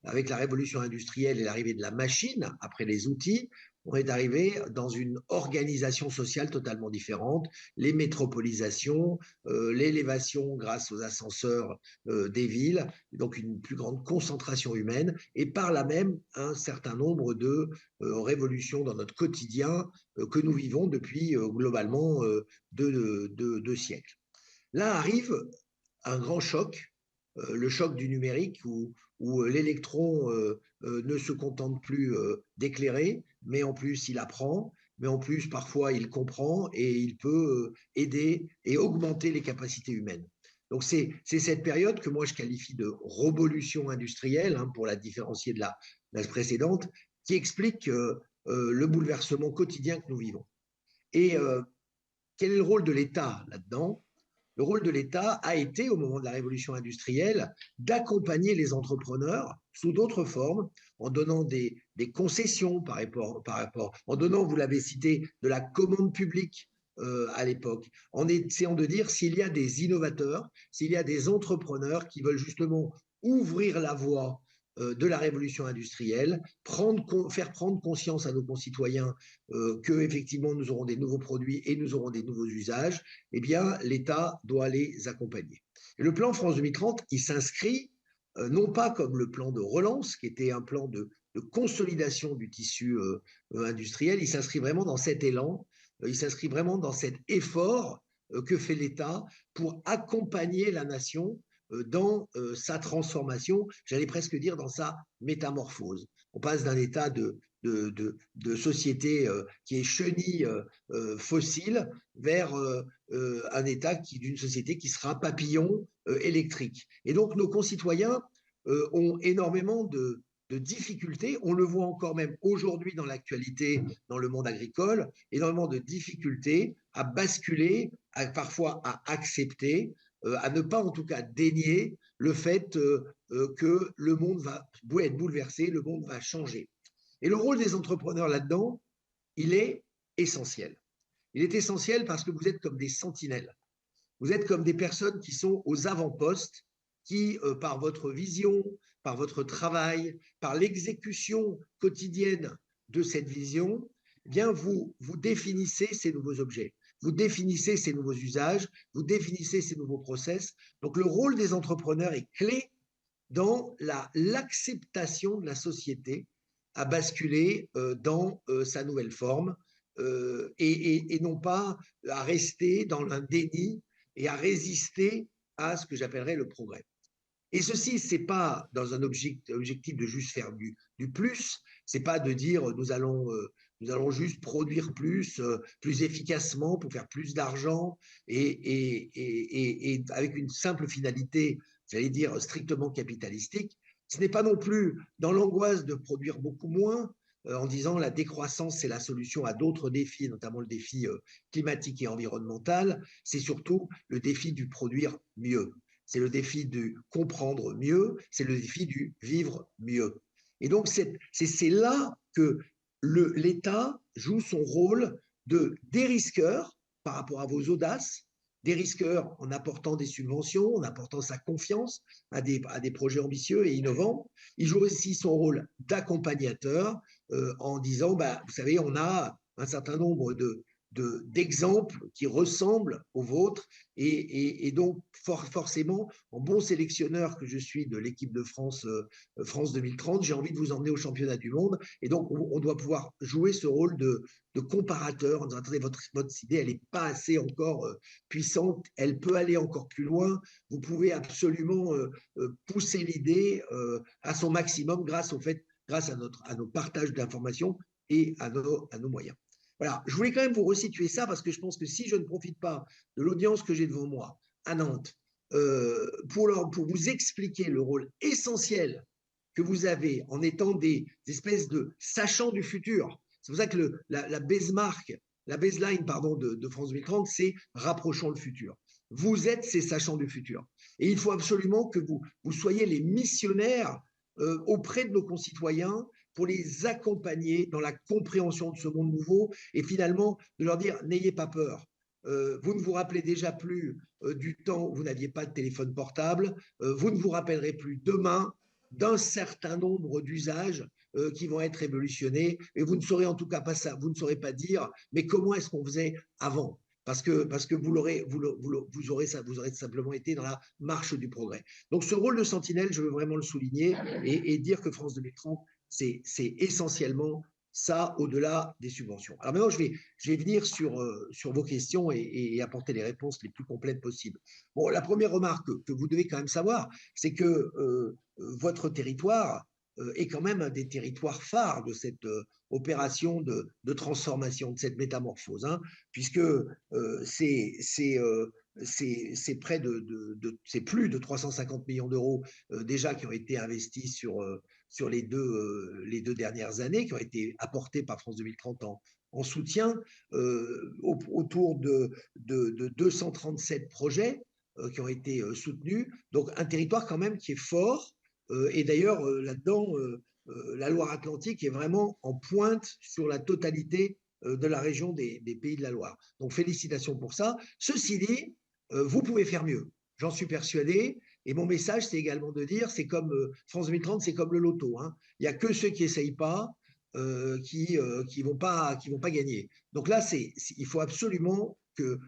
I: avec la révolution industrielle et l'arrivée de la machine, après les outils, on est arrivé dans une organisation sociale totalement différente, les métropolisations, l'élévation grâce aux ascenseurs des villes, donc une plus grande concentration humaine, et par là même un certain nombre de révolutions dans notre quotidien que nous vivons depuis globalement 2 siècles. Là arrive un grand choc, le choc du numérique où l'électron ne se contente plus d'éclairer, mais en plus il apprend, mais en plus parfois il comprend et il peut aider et augmenter les capacités humaines. Donc c'est cette période que moi je qualifie de révolution industrielle, hein, pour la différencier de la précédente, qui explique le bouleversement quotidien que nous vivons. Et quel est le rôle de l'État là-dedans? Le rôle de l'État a été, au moment de la révolution industrielle, d'accompagner les entrepreneurs sous d'autres formes, en donnant des concessions par rapport, en donnant, vous l'avez cité, de la commande publique à l'époque, en essayant de dire s'il y a des innovateurs, s'il y a des entrepreneurs qui veulent justement ouvrir la voie de la révolution industrielle, faire prendre conscience à nos concitoyens qu'effectivement nous aurons des nouveaux produits et nous aurons des nouveaux usages, eh bien l'État doit les accompagner. Et le plan France 2030, il s'inscrit non pas comme le plan de relance, qui était un plan de consolidation du tissu industriel, il s'inscrit vraiment dans cet élan, il s'inscrit vraiment dans cet effort que fait l'État pour accompagner la nation dans sa transformation, j'allais presque dire dans sa métamorphose. On passe d'un état de société qui est chenille fossile vers un état d'une société qui sera papillon électrique. Et donc nos concitoyens ont énormément de difficultés, on le voit encore même aujourd'hui dans l'actualité, dans le monde agricole, énormément de difficultés à basculer, parfois à accepter, à ne pas en tout cas dénier le fait que le monde va être bouleversé, le monde va changer. Et le rôle des entrepreneurs là-dedans, il est essentiel. Il est essentiel parce que vous êtes comme des sentinelles. Vous êtes comme des personnes qui sont aux avant-postes, qui, par votre vision, par votre travail, par l'exécution quotidienne de cette vision, eh bien vous définissez ces nouveaux objets. Vous définissez ces nouveaux usages, vous définissez ces nouveaux process. Donc le rôle des entrepreneurs est clé dans l'acceptation de la société à basculer dans sa nouvelle forme et non pas à rester dans un déni et à résister à ce que j'appellerais le progrès. Et ceci, ce n'est pas dans un objectif de juste faire du plus, ce n'est pas de dire nous allons juste produire plus efficacement pour faire plus d'argent et avec une simple finalité, j'allais dire, strictement capitalistique. Ce n'est pas non plus dans l'angoisse de produire beaucoup moins, en disant la décroissance, c'est la solution à d'autres défis, notamment le défi climatique et environnemental. C'est surtout le défi du produire mieux. C'est le défi du comprendre mieux, c'est le défi du vivre mieux. Et donc, c'est là que l'État joue son rôle de dérisqueur par rapport à vos audaces, dérisqueur en apportant des subventions, en apportant sa confiance à des projets ambitieux et innovants. Il joue aussi son rôle d'accompagnateur en disant, vous savez, on a un certain nombre d'exemples qui ressemblent aux vôtres et donc forcément, en bon sélectionneur que je suis de l'équipe de France 2030, j'ai envie de vous emmener au championnat du monde et donc on doit pouvoir jouer ce rôle de comparateur en disant attendez, votre idée elle n'est pas assez encore puissante, elle peut aller encore plus loin, vous pouvez absolument pousser l'idée à son maximum grâce à nos partages d'informations et à nos moyens. Voilà, je voulais quand même vous resituer ça parce que je pense que si je ne profite pas de l'audience que j'ai devant moi à Nantes pour vous expliquer le rôle essentiel que vous avez en étant des espèces de sachants du futur. C'est pour ça que la baseline de France 2030, c'est rapprochons le futur. Vous êtes ces sachants du futur. Et il faut absolument que vous soyez les missionnaires auprès de nos concitoyens pour les accompagner dans la compréhension de ce monde nouveau et finalement de leur dire n'ayez pas peur. Vous ne vous rappelez déjà plus du temps où vous n'aviez pas de téléphone portable, vous ne vous rappellerez plus demain d'un certain nombre d'usages qui vont être révolutionnés. Et vous ne saurez en tout cas pas ça, vous ne saurez pas dire, mais comment est-ce qu'on faisait avant? Parce que vous aurez simplement été dans la marche du progrès. Donc ce rôle de sentinelle, je veux vraiment le souligner et dire que France 2030, c'est essentiellement ça au-delà des subventions. Alors maintenant, je vais venir sur vos questions et apporter les réponses les plus complètes possibles. Bon, la première remarque que vous devez quand même savoir, c'est que votre territoire est quand même un des territoires phares de cette opération de transformation, de cette métamorphose, hein, puisque c'est plus de 350 millions d'euros déjà qui ont été investis sur les deux dernières années, qui ont été apportés par France 2030 en soutien, autour de 237 projets qui ont été soutenus. Donc un territoire quand même qui est fort. Et d'ailleurs, là-dedans, la Loire-Atlantique est vraiment en pointe sur la totalité de la région des Pays de la Loire. Donc félicitations pour ça. Ceci dit, vous pouvez faire mieux. J'en suis persuadé. Et mon message, c'est également de dire, c'est comme France 2030, c'est comme le loto, hein. Il n'y a que ceux qui n'essayent pas qui vont pas gagner. Donc là, il faut absolument que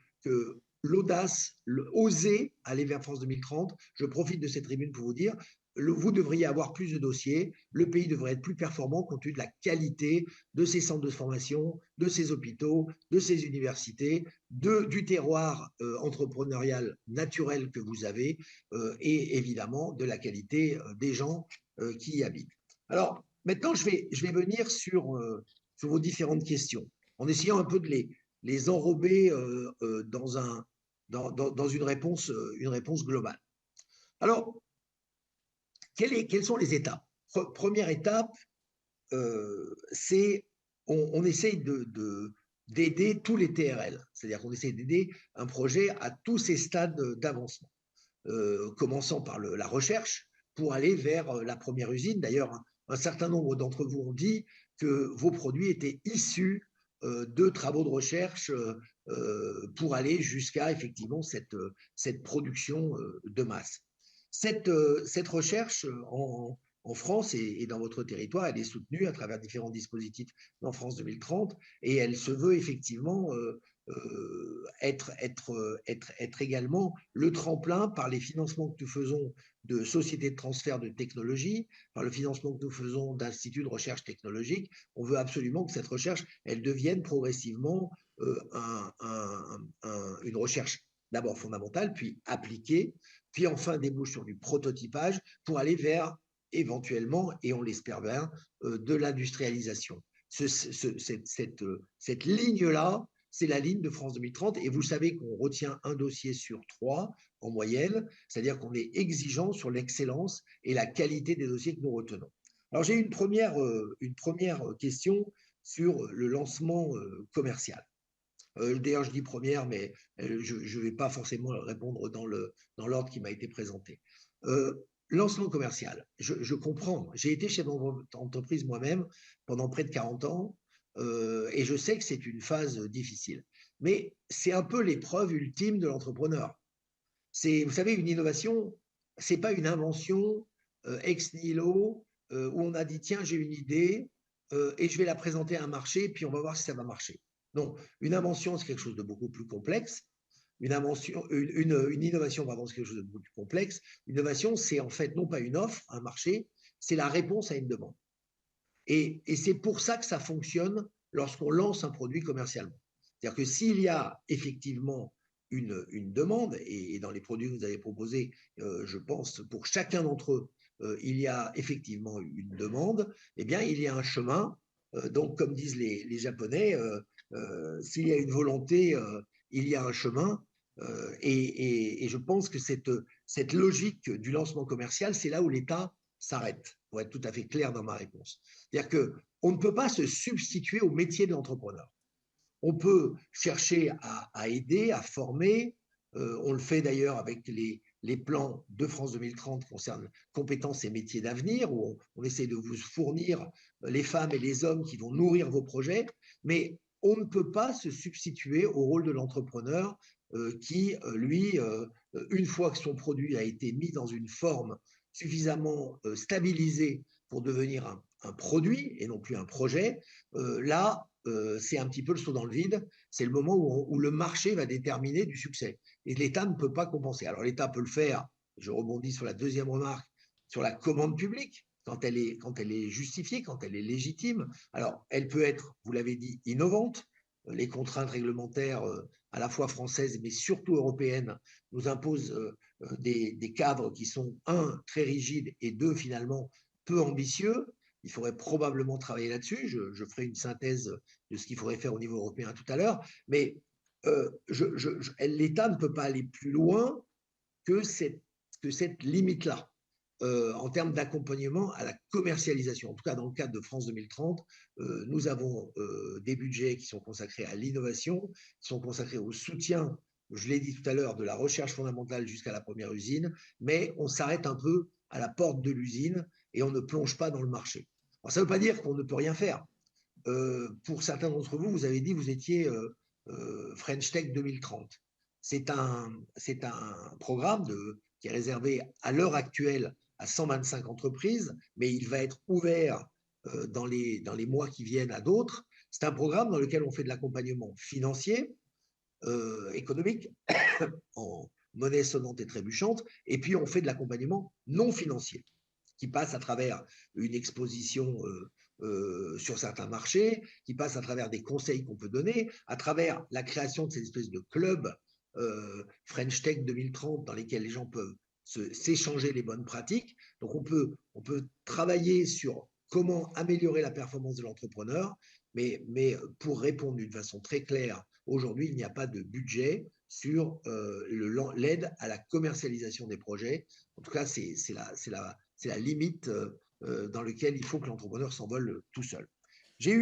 I: l'audace, oser aller vers France 2030. Je profite de cette tribune pour vous dire, vous devriez avoir plus de dossiers, le pays devrait être plus performant compte tenu de la qualité de ses centres de formation, de ses hôpitaux, de ses universités, du terroir entrepreneurial naturel que vous avez et évidemment de la qualité des gens qui y habitent. Alors maintenant, je vais venir sur vos différentes questions en essayant un peu de les enrober dans une réponse globale. Alors, quelles sont les étapes? Première étape, c'est on essaye d'aider tous les TRL, c'est-à-dire qu'on essaye d'aider un projet à tous ces stades d'avancement, commençant par la recherche pour aller vers la première usine. D'ailleurs, un certain nombre d'entre vous ont dit que vos produits étaient issus de travaux de recherche pour aller jusqu'à effectivement cette production de masse. Cette recherche en France et dans votre territoire, elle est soutenue à travers différents dispositifs dans France 2030 et elle se veut effectivement être également le tremplin par les financements que nous faisons de sociétés de transfert de technologie, par le financement que nous faisons d'instituts de recherche technologique. On veut absolument que cette recherche, elle devienne progressivement une recherche d'abord fondamentale, puis appliquée, puis enfin débouche sur du prototypage pour aller vers éventuellement, et on l'espère bien, de l'industrialisation. Cette ligne-là, c'est la ligne de France 2030, et vous savez qu'on retient un dossier sur 3 en moyenne, c'est-à-dire qu'on est exigeant sur l'excellence et la qualité des dossiers que nous retenons. Alors j'ai une première question sur le lancement commercial. D'ailleurs, je dis première, mais je ne vais pas forcément répondre dans l'ordre qui m'a été présenté. Lancement commercial, je comprends. J'ai été chef d'entreprise moi-même pendant près de 40 ans et je sais que c'est une phase difficile. Mais c'est un peu l'épreuve ultime de l'entrepreneur. Vous savez, une innovation, ce n'est pas une invention ex nihilo où on a dit, tiens, j'ai une idée et je vais la présenter à un marché, puis on va voir si ça va marcher. Non, une invention, c'est quelque chose de beaucoup plus complexe. Une innovation, pardon, c'est quelque chose de beaucoup plus complexe. Une innovation, c'est en fait non pas une offre, un marché, c'est la réponse à une demande. Et c'est pour ça que ça fonctionne lorsqu'on lance un produit commercialement. C'est-à-dire que s'il y a effectivement une demande, et dans les produits que vous avez proposés, je pense pour chacun d'entre eux, il y a effectivement une demande, eh bien il y a un chemin. Donc comme disent les Japonais, s'il y a une volonté, il y a un chemin. Et je pense que cette logique du lancement commercial, c'est là où l'État s'arrête, pour être tout à fait clair dans ma réponse. C'est-à-dire qu'on ne peut pas se substituer au métier de l'entrepreneur. On peut chercher à aider, à former. On le fait d'ailleurs avec les plans de France 2030 concernant compétences et métiers d'avenir, où on essaie de vous fournir les femmes et les hommes qui vont nourrir vos projets. Mais on ne peut pas se substituer au rôle de l'entrepreneur qui, lui, une fois que son produit a été mis dans une forme suffisamment stabilisé pour devenir un produit et non plus un projet, là, c'est un petit peu le saut dans le vide. C'est le moment où le marché va déterminer du succès. Et l'État ne peut pas compenser. Alors l'État peut le faire, je rebondis sur la deuxième remarque, sur la commande publique, quand elle est justifiée, quand elle est légitime. Alors, elle peut être, vous l'avez dit, innovante. Les contraintes réglementaires, à la fois françaises, mais surtout européennes, nous imposent des cadres qui sont, un, très rigides, et deux, finalement, peu ambitieux. Il faudrait probablement travailler là-dessus. Je ferai une synthèse de ce qu'il faudrait faire au niveau européen tout à l'heure. Mais l'État ne peut pas aller plus loin que cette limite-là. En termes d'accompagnement à la commercialisation. En tout cas, dans le cadre de France 2030, nous avons des budgets qui sont consacrés à l'innovation, qui sont consacrés au soutien, je l'ai dit tout à l'heure, de la recherche fondamentale jusqu'à la première usine, mais on s'arrête un peu à la porte de l'usine et on ne plonge pas dans le marché. Alors, ça ne veut pas dire qu'on ne peut rien faire. Pour certains d'entre vous, vous avez dit que vous étiez French Tech 2030. C'est un programme qui est réservé à l'heure actuelle à 125 entreprises, mais il va être ouvert dans les mois qui viennent à d'autres. C'est un programme dans lequel on fait de l'accompagnement financier, économique, en monnaie sonnante et trébuchante, et puis on fait de l'accompagnement non financier, qui passe à travers une exposition sur certains marchés, qui passe à travers des conseils qu'on peut donner, à travers la création de ces espèces de clubs French Tech 2030 dans lesquels les gens peuvent s'échanger les bonnes pratiques. Donc on peut travailler sur comment améliorer la performance de l'entrepreneur, mais pour répondre d'une façon très claire, aujourd'hui il n'y a pas de budget sur l'aide à la commercialisation des projets. En tout cas, c'est la limite dans laquelle il faut que l'entrepreneur s'envole tout seul. J'ai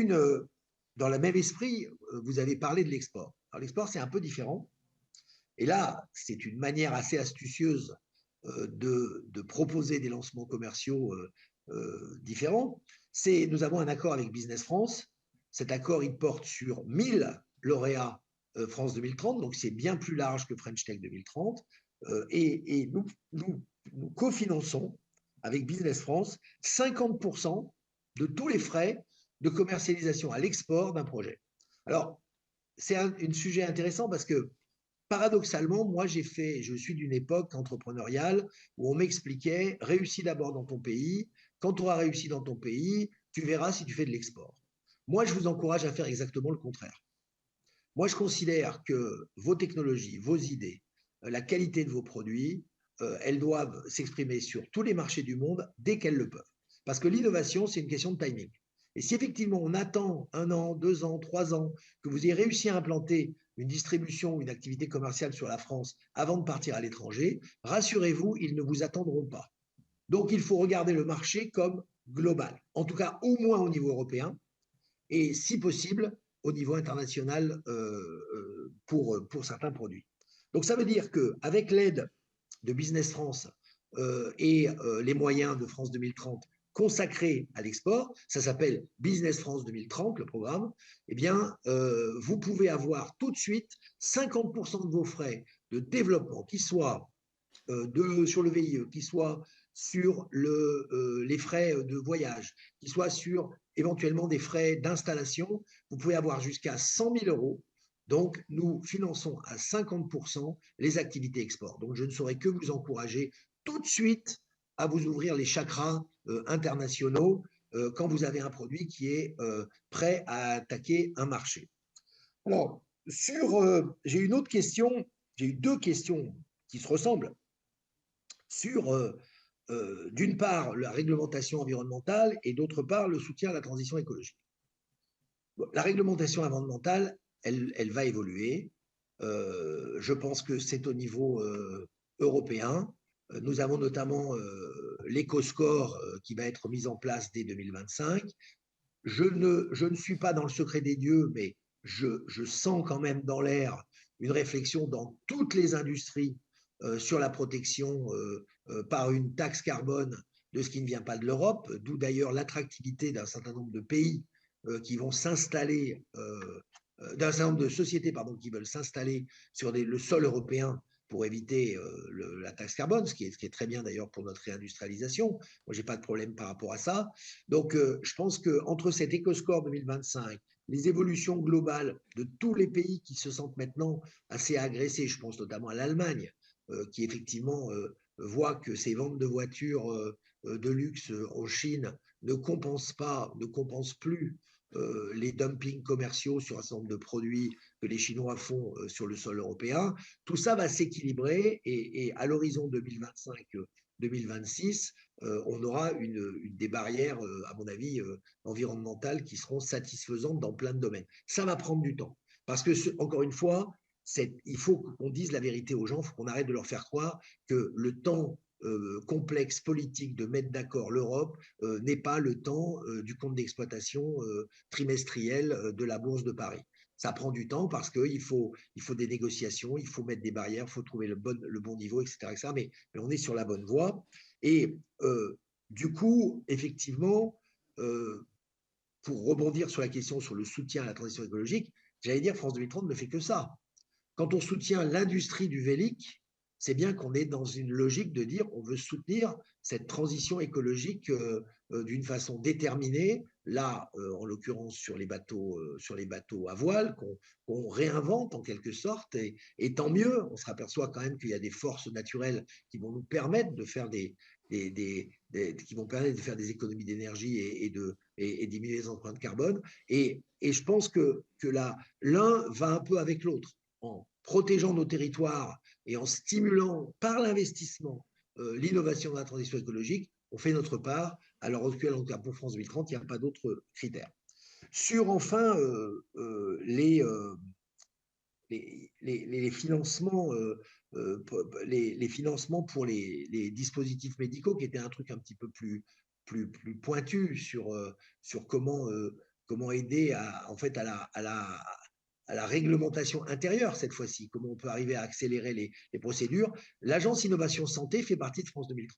I: dans le même esprit, vous avez parlé de l'export. Alors l'export, c'est un peu différent. Et là, c'est une manière assez astucieuse de proposer des lancements commerciaux différents. Nous avons un accord avec Business France. Cet accord, il porte sur 1000 lauréats France 2030, donc c'est bien plus large que French Tech 2030. Et nous cofinançons avec Business France 50% de tous les frais de commercialisation à l'export d'un projet. Alors, c'est un sujet intéressant parce que paradoxalement, moi, je suis d'une époque entrepreneuriale où on m'expliquait, réussis d'abord dans ton pays, quand tu auras réussi dans ton pays, tu verras si tu fais de l'export. Moi, je vous encourage à faire exactement le contraire. Moi, je considère que vos technologies, vos idées, la qualité de vos produits, elles doivent s'exprimer sur tous les marchés du monde dès qu'elles le peuvent. Parce que l'innovation, c'est une question de timing. Et si effectivement on attend 1 an, 2 ans, 3 ans, que vous ayez réussi à implanter une distribution, une activité commerciale sur la France avant de partir à l'étranger, rassurez-vous, ils ne vous attendront pas. Donc il faut regarder le marché comme global, en tout cas au moins au niveau européen, et si possible au niveau international pour certains produits. Donc ça veut dire qu'avec l'aide de Business France et les moyens de France 2030, consacré à l'export, ça s'appelle Business France 2030, le programme, eh bien, vous pouvez avoir tout de suite 50% de vos frais de développement, qui soient sur le VIE, qui soient sur les frais de voyage, qui soient sur éventuellement des frais d'installation. Vous pouvez avoir jusqu'à 100 000 euros. Donc, nous finançons à 50% les activités export. Donc, je ne saurais que vous encourager tout de suite à vous ouvrir les chakras internationaux quand vous avez un produit qui est prêt à attaquer un marché. Alors, j'ai une autre question, j'ai eu 2 questions qui se ressemblent sur, d'une part, la réglementation environnementale et d'autre part, le soutien à la transition écologique. Bon, la réglementation environnementale, elle va évoluer. Je pense que c'est au niveau européen. Nous avons notamment l'éco-score qui va être mis en place dès 2025. Je ne suis pas dans le secret des dieux, mais je sens quand même dans l'air une réflexion dans toutes les industries sur la protection par une taxe carbone de ce qui ne vient pas de l'Europe, d'où d'ailleurs l'attractivité d'un certain nombre de pays qui vont s'installer, d'un certain nombre de sociétés qui veulent s'installer sur le sol européen pour éviter la taxe carbone, ce qui est très bien d'ailleurs pour notre réindustrialisation. Moi, j'ai pas de problème par rapport à ça. Donc, je pense qu'entre cet EcoScore 2025, les évolutions globales de tous les pays qui se sentent maintenant assez agressés, je pense notamment à l'Allemagne, qui effectivement voit que ses ventes de voitures de luxe en Chine ne compensent plus les dumpings commerciaux sur un certain nombre de produits que les Chinois font sur le sol européen. Tout ça va s'équilibrer et à l'horizon 2025-2026, on aura des barrières, à mon avis, environnementales qui seront satisfaisantes dans plein de domaines. Ça va prendre du temps. Parce que, encore une fois, il faut qu'on dise la vérité aux gens, il faut qu'on arrête de leur faire croire que le temps complexe politique de mettre d'accord l'Europe n'est pas le temps du compte d'exploitation trimestriel de la Bourse de Paris. Ça prend du temps parce qu'il faut des négociations, il faut mettre des barrières, il faut trouver le bon niveau, etc. Mais on est sur la bonne voie. Et du coup, effectivement, pour rebondir sur la question sur le soutien à la transition écologique, j'allais dire France 2030 ne fait que ça. Quand on soutient l'industrie du vélic, c'est bien qu'on est dans une logique de dire on veut soutenir cette transition écologique d'une façon déterminée. Là, en l'occurrence sur les bateaux à voile qu'on réinvente en quelque sorte, et tant mieux. On se aperçoit quand même qu'il y a des forces naturelles qui vont nous permettre de faire des économies d'énergie et diminuer les empreintes carbone. Et je pense que l'un va un peu avec l'autre. En protégeant nos territoires et en stimulant par l'investissement l'innovation de la transition écologique, on fait notre part. À l'heure actuelle, en tout cas pour France 2030, il n'y a pas d'autres critères. Sur enfin les financements, les financements pour les dispositifs médicaux, qui était un truc un petit peu plus pointu sur comment aider en fait à la réglementation intérieure cette fois-ci, comment on peut arriver à accélérer les procédures. L'Agence Innovation Santé fait partie de France 2030.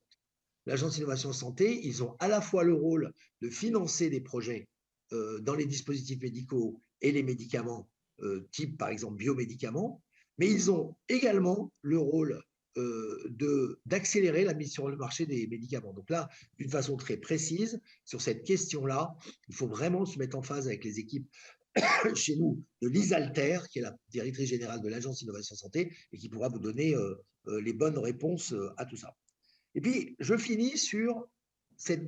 I: L'Agence Innovation Santé, ils ont à la fois le rôle de financer des projets dans les dispositifs médicaux et les médicaments, type par exemple biomédicaments, mais ils ont également le rôle d'accélérer la mise sur le marché des médicaments. Donc là, d'une façon très précise, sur cette question-là, il faut vraiment se mettre en phase avec les équipes chez nous de l'Isalter, qui est la directrice générale de l'Agence Innovation Santé, et qui pourra vous donner les bonnes réponses à tout ça. Et puis, je finis sur cette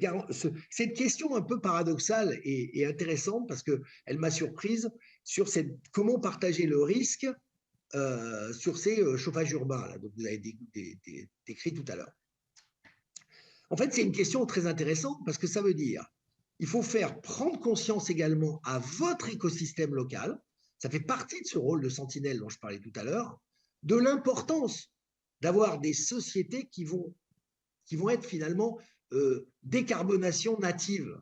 I: question un peu paradoxale et intéressante, parce qu'elle m'a surprise, sur comment partager le risque sur ces chauffages urbains, là, dont vous avez décrit tout à l'heure. En fait, c'est une question très intéressante, parce que ça veut dire il faut faire prendre conscience également à votre écosystème local, ça fait partie de ce rôle de sentinelle dont je parlais tout à l'heure, de l'importance d'avoir des sociétés qui vont être finalement décarbonation native,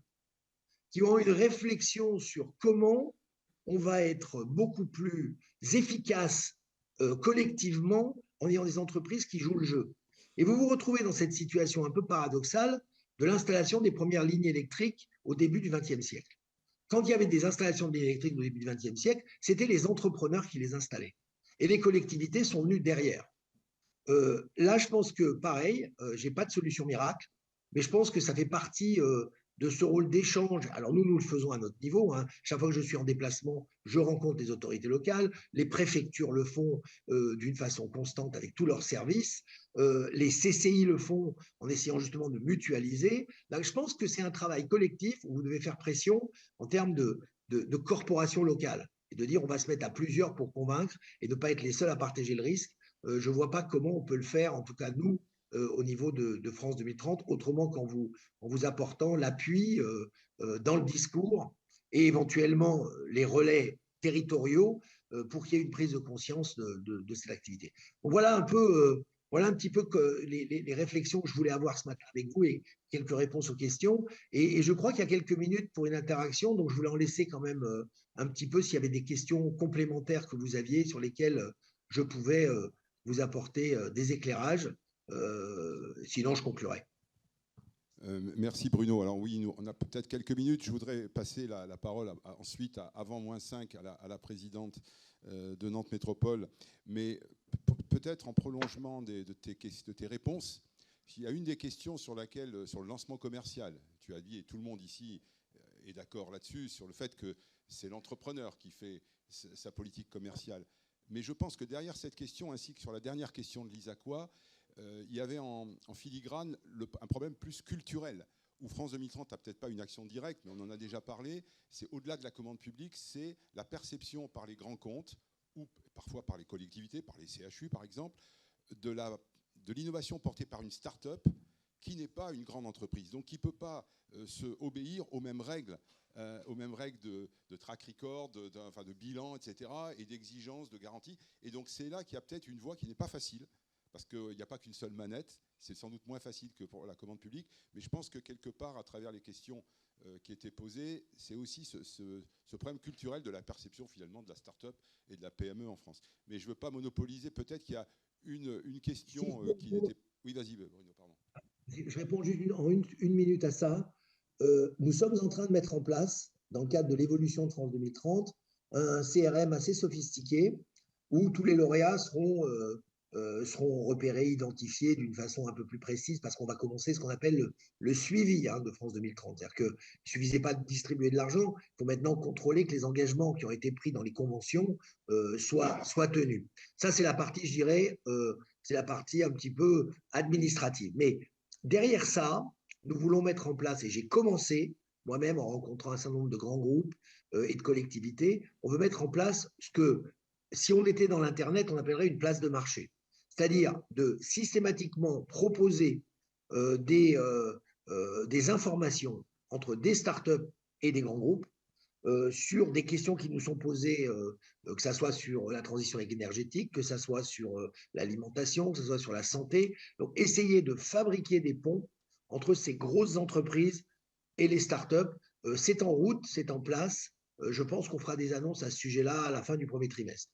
I: qui ont une réflexion sur comment on va être beaucoup plus efficace collectivement en ayant des entreprises qui jouent le jeu. Et vous vous retrouvez dans cette situation un peu paradoxale de l'installation des premières lignes électriques au début du XXe siècle. Quand il y avait des installations de lignes électriques au début du XXe siècle, c'était les entrepreneurs qui les installaient. Et les collectivités sont venues derrière. Là, je pense que, pareil, je n'ai pas de solution miracle, mais je pense que ça fait partie de ce rôle d'échange. Alors nous le faisons à notre niveau. Hein. Chaque fois que je suis en déplacement, je rencontre les autorités locales. Les préfectures le font d'une façon constante avec tous leurs services. Les CCI le font en essayant justement de mutualiser. Donc, je pense que c'est un travail collectif où vous devez faire pression en termes de corporation locale et de dire on va se mettre à plusieurs pour convaincre et ne pas être les seuls à partager le risque. Je ne vois pas comment on peut le faire, en tout cas nous, au niveau de France 2030, autrement qu'en vous apportant l'appui dans le discours et éventuellement les relais territoriaux pour qu'il y ait une prise de conscience de cette activité. Donc voilà un petit peu les réflexions que je voulais avoir ce matin avec vous et quelques réponses aux questions. Et je crois qu'il y a quelques minutes pour une interaction, donc je voulais en laisser quand même un petit peu s'il y avait des questions complémentaires que vous aviez sur lesquelles je pouvais vous apporter des éclairages. Sinon, je conclurai.
B: Merci Bruno. Alors oui, on a peut-être quelques minutes. Je voudrais passer la parole ensuite, avant -5, à la présidente de Nantes Métropole. Mais peut-être en prolongement de tes réponses, il y a une des questions sur le lancement commercial. Tu as dit, et tout le monde ici est d'accord là-dessus, sur le fait que c'est l'entrepreneur qui fait sa politique commerciale. Mais je pense que derrière cette question, ainsi que sur la dernière question de l'ISAQOA, il y avait en filigrane un problème plus culturel, où France 2030 n'a peut-être pas une action directe, mais on en a déjà parlé. C'est au-delà de la commande publique, c'est la perception par les grands comptes, ou parfois par les collectivités, par les CHU par exemple, de l'innovation portée par une start-up qui n'est pas une grande entreprise, donc qui ne peut pas obéir aux mêmes règles de track record, de bilan, etc., et d'exigence, de garantie. Et donc c'est là qu'il y a peut-être une voie qui n'est pas facile, parce qu'il n'y a pas qu'une seule manette. C'est sans doute moins facile que pour la commande publique, mais je pense que quelque part, à travers les questions qui étaient posées, c'est aussi ce problème culturel de la perception finalement de la start-up et de la PME en France. Mais je ne veux pas monopoliser, peut-être qu'il y a une question qui n'était... Oui, vas-y Bruno, pardon.
I: Je réponds juste en une minute à ça. Nous sommes en train de mettre en place, dans le cadre de l'évolution de France 2030, un CRM assez sophistiqué où tous les lauréats seront repérés, identifiés d'une façon un peu plus précise, parce qu'on va commencer ce qu'on appelle le suivi de France 2030. C'est-à-dire qu'il ne suffisait pas de distribuer de l'argent, il faut maintenant contrôler que les engagements qui ont été pris dans les conventions soient tenus. Ça, c'est la partie, je dirais, c'est la partie un petit peu administrative. Mais derrière ça, nous voulons mettre en place, et j'ai commencé moi-même en rencontrant un certain nombre de grands groupes et de collectivités, on veut mettre en place ce que, si on était dans l'Internet, on appellerait une place de marché. C'est-à-dire de systématiquement proposer des informations entre des startups et des grands groupes sur des questions qui nous sont posées, que ce soit sur la transition énergétique, que ce soit sur l'alimentation, que ce soit sur la santé. Donc, essayer de fabriquer des ponts entre ces grosses entreprises et les startups. C'est en route, c'est en place. Je pense qu'on fera des annonces à ce sujet-là à la fin du premier trimestre.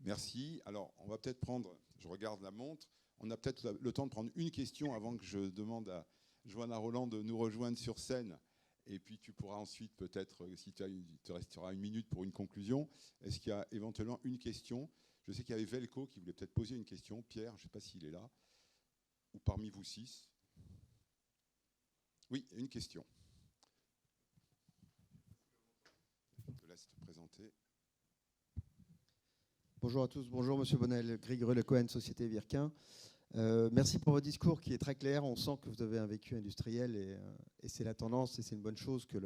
B: Merci. Alors, on va peut-être prendre, je regarde la montre, on a peut-être le temps de prendre une question avant que je demande à Johanna Roland de nous rejoindre sur scène. Et puis tu pourras ensuite peut-être, si il te restera une minute pour une conclusion, est-ce qu'il y a éventuellement une question? Je sais qu'il y avait Velco qui voulait peut-être poser une question. Pierre, je ne sais pas s'il est là. Ou parmi vous 6. Oui, une question. Je te laisse te présenter.
J: Bonjour à tous, bonjour Monsieur Bonnel, Grégory Lecohen, Société Virquin. Merci pour votre discours qui est très clair. On sent que vous avez un vécu industriel et c'est la tendance et c'est une bonne chose que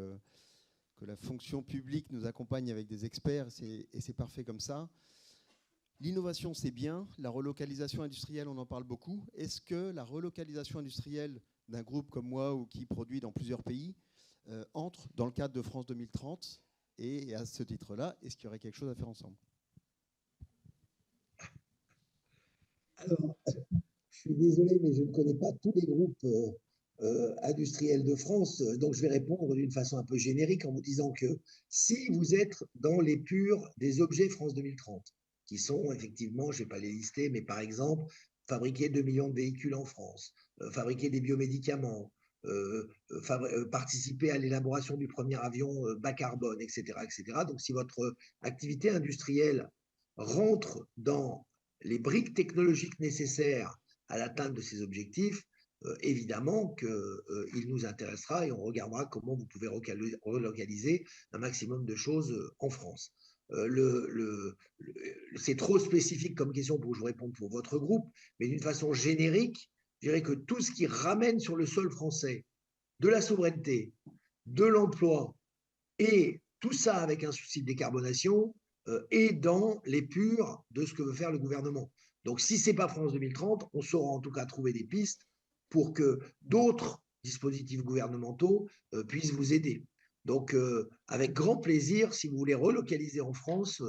J: la fonction publique nous accompagne avec des experts et c'est parfait comme ça. L'innovation, c'est bien. La relocalisation industrielle, on en parle beaucoup. Est-ce que la relocalisation industrielle d'un groupe comme moi ou qui produit dans plusieurs pays entre dans le cadre de France 2030 et à ce titre-là, est-ce qu'il y aurait quelque chose à faire ensemble?
I: Alors, je suis désolé, mais je ne connais pas tous les groupes industriels de France, donc je vais répondre d'une façon un peu générique en vous disant que si vous êtes dans les purs des objets France 2030, qui sont effectivement, je ne vais pas les lister, mais par exemple, fabriquer 2 millions de véhicules en France, fabriquer des biomédicaments, participer à l'élaboration du premier avion bas carbone, etc., etc. Donc, si votre activité industrielle rentre dans les briques technologiques nécessaires à l'atteinte de ces objectifs, évidemment qu'il nous intéressera et on regardera comment vous pouvez relocaliser un maximum de choses en France. C'est trop spécifique comme question pour que je vous réponde pour votre groupe, mais d'une façon générique, je dirais que tout ce qui ramène sur le sol français de la souveraineté, de l'emploi et tout ça avec un souci de décarbonation, et dans les purs de ce que veut faire le gouvernement. Donc, si ce n'est pas France 2030, on saura en tout cas trouver des pistes pour que d'autres dispositifs gouvernementaux puissent vous aider. Donc, avec grand plaisir, si vous voulez relocaliser en France,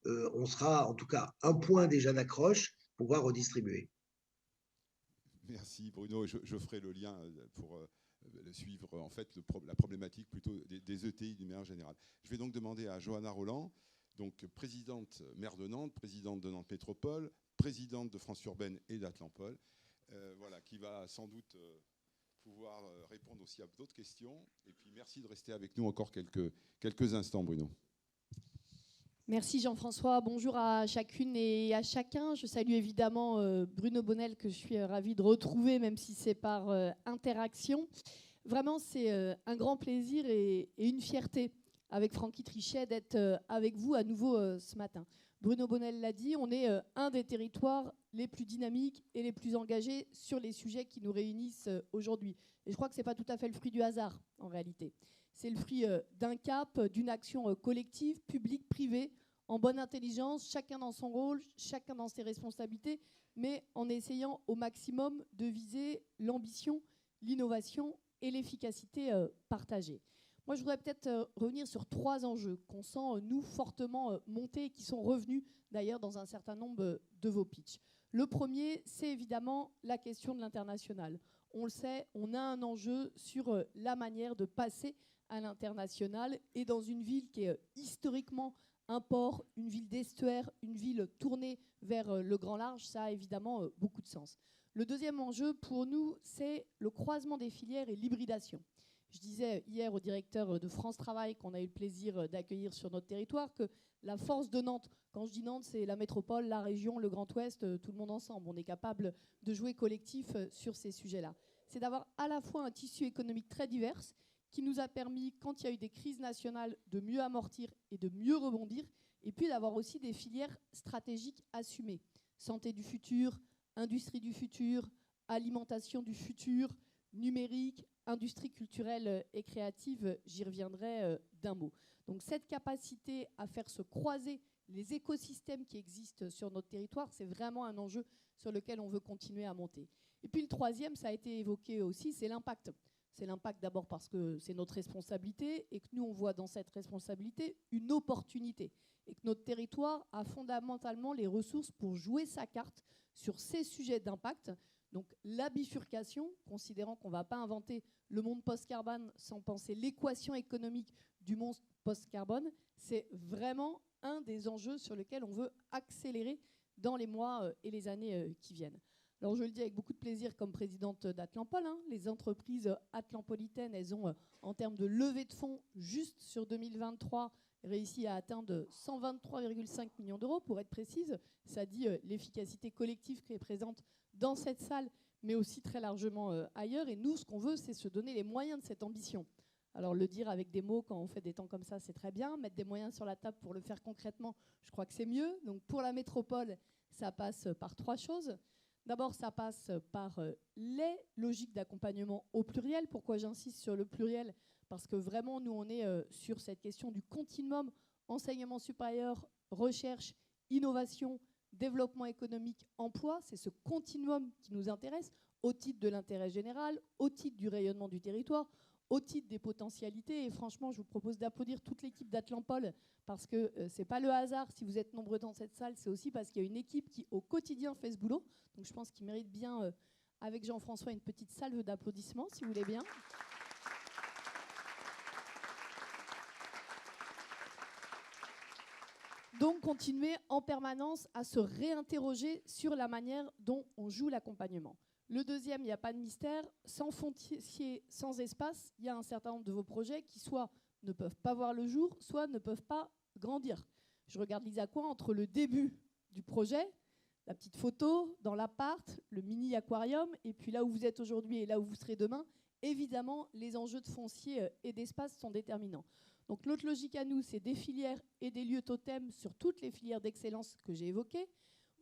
I: on sera en tout cas un point déjà d'accroche pour pouvoir redistribuer.
B: Merci Bruno. Je ferai le lien pour suivre en fait la problématique plutôt des ETI d'une manière générale. Je vais donc demander à Johanna Roland, donc présidente maire de Nantes, présidente de Nantes Métropole, présidente de France Urbaine et d'Atlampol, voilà, qui va sans doute pouvoir répondre aussi à d'autres questions. Et puis merci de rester avec nous encore quelques instants, Bruno.
K: Merci Jean-François, bonjour à chacune et à chacun. Je salue évidemment Bruno Bonnel que je suis ravie de retrouver, même si c'est par interaction. Vraiment, c'est un grand plaisir et une fierté avec Francky Trichet d'être avec vous à nouveau ce matin. Bruno Bonnel l'a dit, on est un des territoires les plus dynamiques et les plus engagés sur les sujets qui nous réunissent aujourd'hui. Et je crois que ce n'est pas tout à fait le fruit du hasard en réalité. C'est le fruit d'un cap, d'une action collective, publique, privée, en bonne intelligence, chacun dans son rôle, chacun dans ses responsabilités, mais en essayant au maximum de viser l'ambition, l'innovation et l'efficacité partagée. Moi, je voudrais peut-être revenir sur 3 enjeux qu'on sent, nous, fortement monter et qui sont revenus d'ailleurs dans un certain nombre de vos pitchs. Le premier, c'est évidemment la question de l'international. On le sait, on a un enjeu sur la manière de passer à l'international et dans une ville qui est historiquement un port, une ville d'estuaire, une ville tournée vers le grand large, ça a évidemment beaucoup de sens. Le deuxième enjeu pour nous, c'est le croisement des filières et l'hybridation. Je disais hier au directeur de France Travail qu'on a eu le plaisir d'accueillir sur notre territoire que la force de Nantes, quand je dis Nantes, c'est la métropole, la région, le Grand Ouest, tout le monde ensemble. On est capable de jouer collectif sur ces sujets-là. C'est d'avoir à la fois un tissu économique très divers qui nous a permis, quand il y a eu des crises nationales, de mieux amortir et de mieux rebondir, et puis d'avoir aussi des filières stratégiques assumées. Santé du futur, industrie du futur, alimentation du futur, numérique, industrie culturelle et créative, j'y reviendrai d'un mot. Donc cette capacité à faire se croiser les écosystèmes qui existent sur notre territoire, c'est vraiment un enjeu sur lequel on veut continuer à monter. Et puis le troisième, ça a été évoqué aussi, c'est l'impact. C'est l'impact d'abord parce que c'est notre responsabilité et que nous, on voit dans cette responsabilité une opportunité et que notre territoire a fondamentalement les ressources pour jouer sa carte sur ces sujets d'impact. Donc la bifurcation, considérant qu'on ne va pas inventer le monde post-carbone sans penser l'équation économique du monde post-carbone, c'est vraiment un des enjeux sur lesquels on veut accélérer dans les mois et les années qui viennent. Alors je le dis avec beaucoup de plaisir comme présidente d'Atlampol, les entreprises atlampolitaines, elles ont en termes de levée de fonds juste sur 2023 réussi à atteindre 123,5 millions d'euros pour être précise. Ça dit l'efficacité collective qui est présente dans cette salle, mais aussi très largement ailleurs. Et nous, ce qu'on veut, c'est se donner les moyens de cette ambition. Alors le dire avec des mots quand on fait des temps comme ça, c'est très bien. Mettre des moyens sur la table pour le faire concrètement, je crois que c'est mieux. Donc pour la métropole, ça passe par 3 choses. D'abord, ça passe par les logiques d'accompagnement au pluriel. Pourquoi j'insiste sur le pluriel ? Parce que vraiment, nous, on est sur cette question du continuum enseignement supérieur, recherche, innovation, développement économique, emploi. C'est ce continuum qui nous intéresse au titre de l'intérêt général, au titre du rayonnement du territoire, au titre des potentialités. Et franchement, je vous propose d'applaudir toute l'équipe d'Atlampol parce que ce n'est pas le hasard si vous êtes nombreux dans cette salle, c'est aussi parce qu'il y a une équipe qui, au quotidien, fait ce boulot. Donc je pense qu'il mérite bien, avec Jean-François, une petite salve d'applaudissements, si vous voulez bien. Donc, continuer en permanence à se réinterroger sur la manière dont on joue l'accompagnement. Le deuxième, il n'y a pas de mystère. Sans foncier, sans espace, il y a un certain nombre de vos projets qui soit ne peuvent pas voir le jour, soit ne peuvent pas grandir. Je regarde Lisa Coin entre le début du projet, la petite photo dans l'appart, le mini-aquarium, et puis là où vous êtes aujourd'hui et là où vous serez demain, évidemment, les enjeux de foncier et d'espace sont déterminants. Donc notre logique à nous, c'est des filières et des lieux totems sur toutes les filières d'excellence que j'ai évoquées.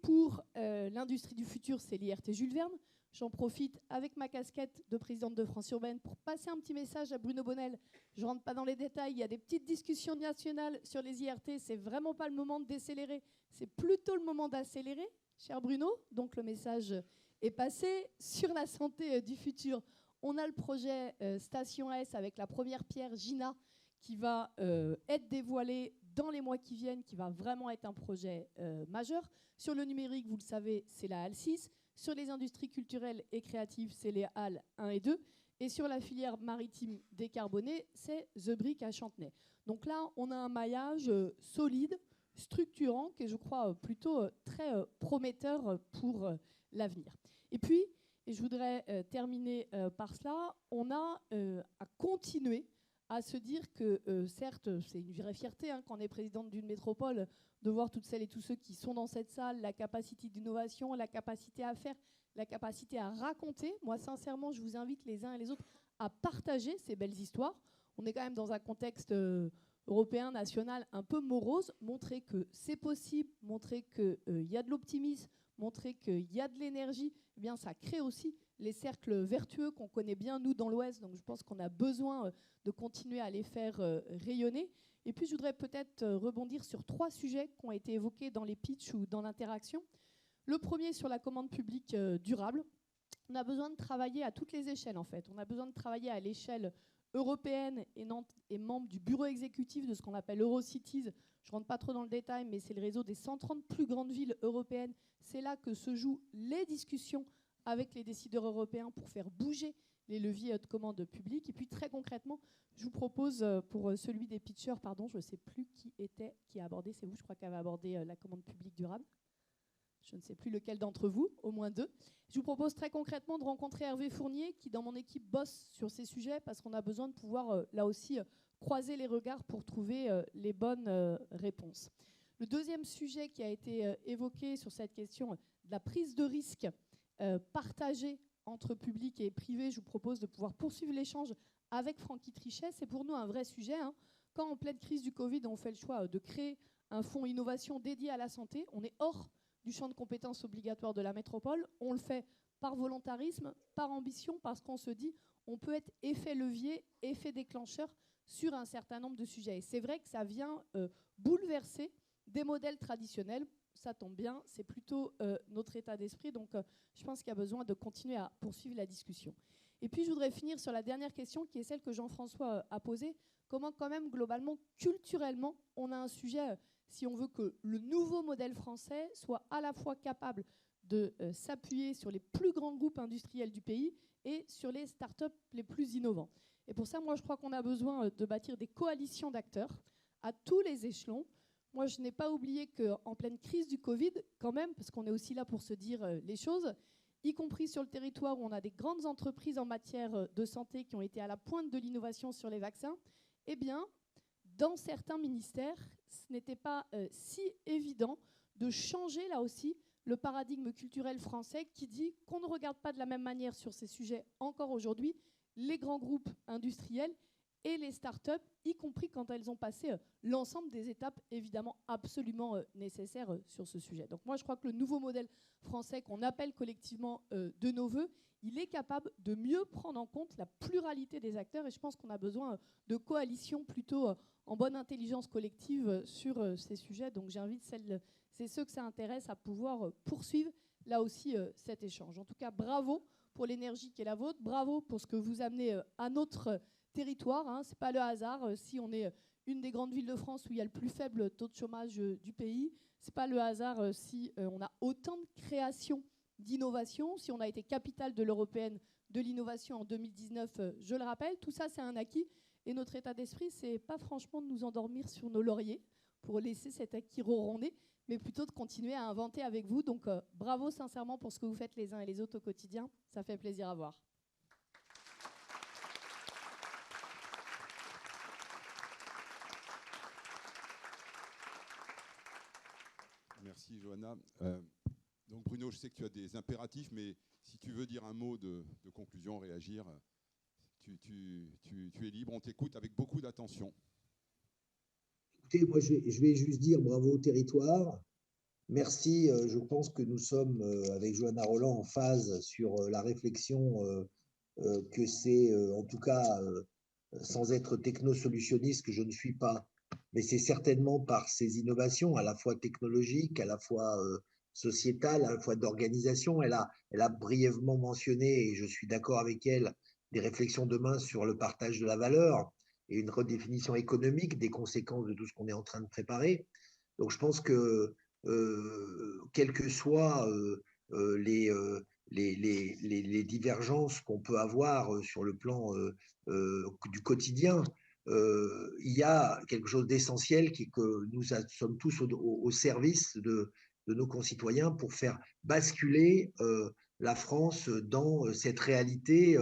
K: Pour l'industrie du futur, c'est l'IRT Jules Verne. J'en profite avec ma casquette de présidente de France Urbaine pour passer un petit message à Bruno Bonnel. Je ne rentre pas dans les détails, il y a des petites discussions nationales sur les IRT. Ce n'est vraiment pas le moment de décélérer, c'est plutôt le moment d'accélérer, cher Bruno. Donc le message est passé. Sur la santé du futur, on a le projet Station S avec la première pierre Gina qui va être dévoilé dans les mois qui viennent, qui va vraiment être un projet majeur. Sur le numérique, vous le savez, c'est la HAL 6. Sur les industries culturelles et créatives, c'est les HAL 1 et 2. Et sur la filière maritime décarbonée, c'est The Brick à Chantenay. Donc là, on a un maillage solide, structurant, qui est, je crois, plutôt très prometteur pour l'avenir. Et puis, et je voudrais terminer par cela, on a à continuer à se dire que, certes, c'est une vraie fierté quand on est présidente d'une métropole, de voir toutes celles et tous ceux qui sont dans cette salle, la capacité d'innovation, la capacité à faire, la capacité à raconter. Moi, sincèrement, je vous invite les uns et les autres à partager ces belles histoires. On est quand même dans un contexte européen, national, un peu morose. Montrer que c'est possible, montrer qu'il y a de l'optimisme, montrer qu'il y a de l'énergie, eh bien, ça crée aussi les cercles vertueux qu'on connaît bien, nous, dans l'Ouest. Donc, je pense qu'on a besoin de continuer à les faire rayonner. Et puis, je voudrais peut-être rebondir sur 3 sujets qui ont été évoqués dans les pitchs ou dans l'interaction. Le premier, sur la commande publique durable. On a besoin de travailler à toutes les échelles, en fait. On a besoin de travailler à l'échelle européenne et Nantes est membre du bureau exécutif de ce qu'on appelle Eurocities. Je ne rentre pas trop dans le détail, mais c'est le réseau des 130 plus grandes villes européennes. C'est là que se jouent les discussions avec les décideurs européens pour faire bouger les leviers de commande publique. Et puis très concrètement, je vous propose pour celui des pitchers, pardon, je ne sais plus qui a abordé, c'est vous, je crois, qui avez abordé la commande publique durable. Je ne sais plus lequel d'entre vous, au moins 2. Je vous propose très concrètement de rencontrer Hervé Fournier, qui dans mon équipe bosse sur ces sujets, parce qu'on a besoin de pouvoir, là aussi, croiser les regards pour trouver les bonnes réponses. Le deuxième sujet qui a été évoqué sur cette question de la prise de risque partagée entre public et privé, je vous propose de pouvoir poursuivre l'échange avec Francky Trichet. C'est pour nous un vrai sujet. Quand en pleine crise du Covid, on fait le choix de créer un fonds innovation dédié à la santé, on est hors du champ de compétences obligatoire de la métropole. On le fait par volontarisme, par ambition, parce qu'on se dit on peut être effet levier, effet déclencheur sur un certain nombre de sujets. Et c'est vrai que ça vient bouleverser des modèles traditionnels. Ça tombe bien, c'est plutôt notre état d'esprit. Donc, je pense qu'il y a besoin de continuer à poursuivre la discussion. Et puis, je voudrais finir sur la dernière question, qui est celle que Jean-François a posée. Comment, quand même, globalement, culturellement, on a un sujet, si on veut que le nouveau modèle français soit à la fois capable de s'appuyer sur les plus grands groupes industriels du pays et sur les startups les plus innovants. Et pour ça, moi, je crois qu'on a besoin de bâtir des coalitions d'acteurs à tous les échelons. Moi, je n'ai pas oublié qu'en pleine crise du Covid, quand même, parce qu'on est aussi là pour se dire les choses, y compris sur le territoire où on a des grandes entreprises en matière de santé qui ont été à la pointe de l'innovation sur les vaccins, eh bien, dans certains ministères, ce n'était pas si évident de changer, là aussi, le paradigme culturel français qui dit qu'on ne regarde pas de la même manière sur ces sujets encore aujourd'hui les grands groupes industriels et les startups, y compris quand elles ont passé l'ensemble des étapes évidemment absolument nécessaires sur ce sujet. Donc moi, je crois que le nouveau modèle français qu'on appelle collectivement de nos voeux, il est capable de mieux prendre en compte la pluralité des acteurs et je pense qu'on a besoin de coalitions plutôt en bonne intelligence collective sur ces sujets. Donc j'invite c'est ceux que ça intéresse à pouvoir poursuivre là aussi cet échange. En tout cas, bravo pour l'énergie qui est la vôtre, bravo pour ce que vous amenez à notre territoire. Ce n'est pas le hasard si on est une des grandes villes de France où il y a le plus faible taux de chômage du pays. Ce n'est pas le hasard si on a autant de créations d'innovation, si on a été capitale de l'européenne de l'innovation en 2019, je le rappelle. Tout ça, c'est un acquis. Et notre état d'esprit, ce n'est pas franchement de nous endormir sur nos lauriers pour laisser cet acquis ronronner, mais plutôt de continuer à inventer avec vous. Donc, bravo sincèrement pour ce que vous faites les uns et les autres au quotidien. Ça fait plaisir à voir.
B: Merci, Johanna. Donc, Bruno, je sais que tu as des impératifs, mais si tu veux dire un mot de conclusion, réagir, tu es libre, on t'écoute avec beaucoup d'attention.
I: Écoutez, moi, je vais juste dire bravo au territoire. Merci. Je pense que nous sommes, avec Johanna Roland, en phase sur la réflexion que c'est, en tout cas, sans être technosolutionniste, que je ne suis pas, mais c'est certainement par ces innovations, à la fois technologiques, à la fois sociétales, à la fois d'organisation. Elle a brièvement mentionné, et je suis d'accord avec elle, des réflexions demain sur le partage de la valeur et une redéfinition économique des conséquences de tout ce qu'on est en train de préparer. Donc je pense que quelles que soient les divergences qu'on peut avoir sur le plan du quotidien, il y a quelque chose d'essentiel que nous sommes tous au service de nos concitoyens pour faire basculer la France dans cette réalité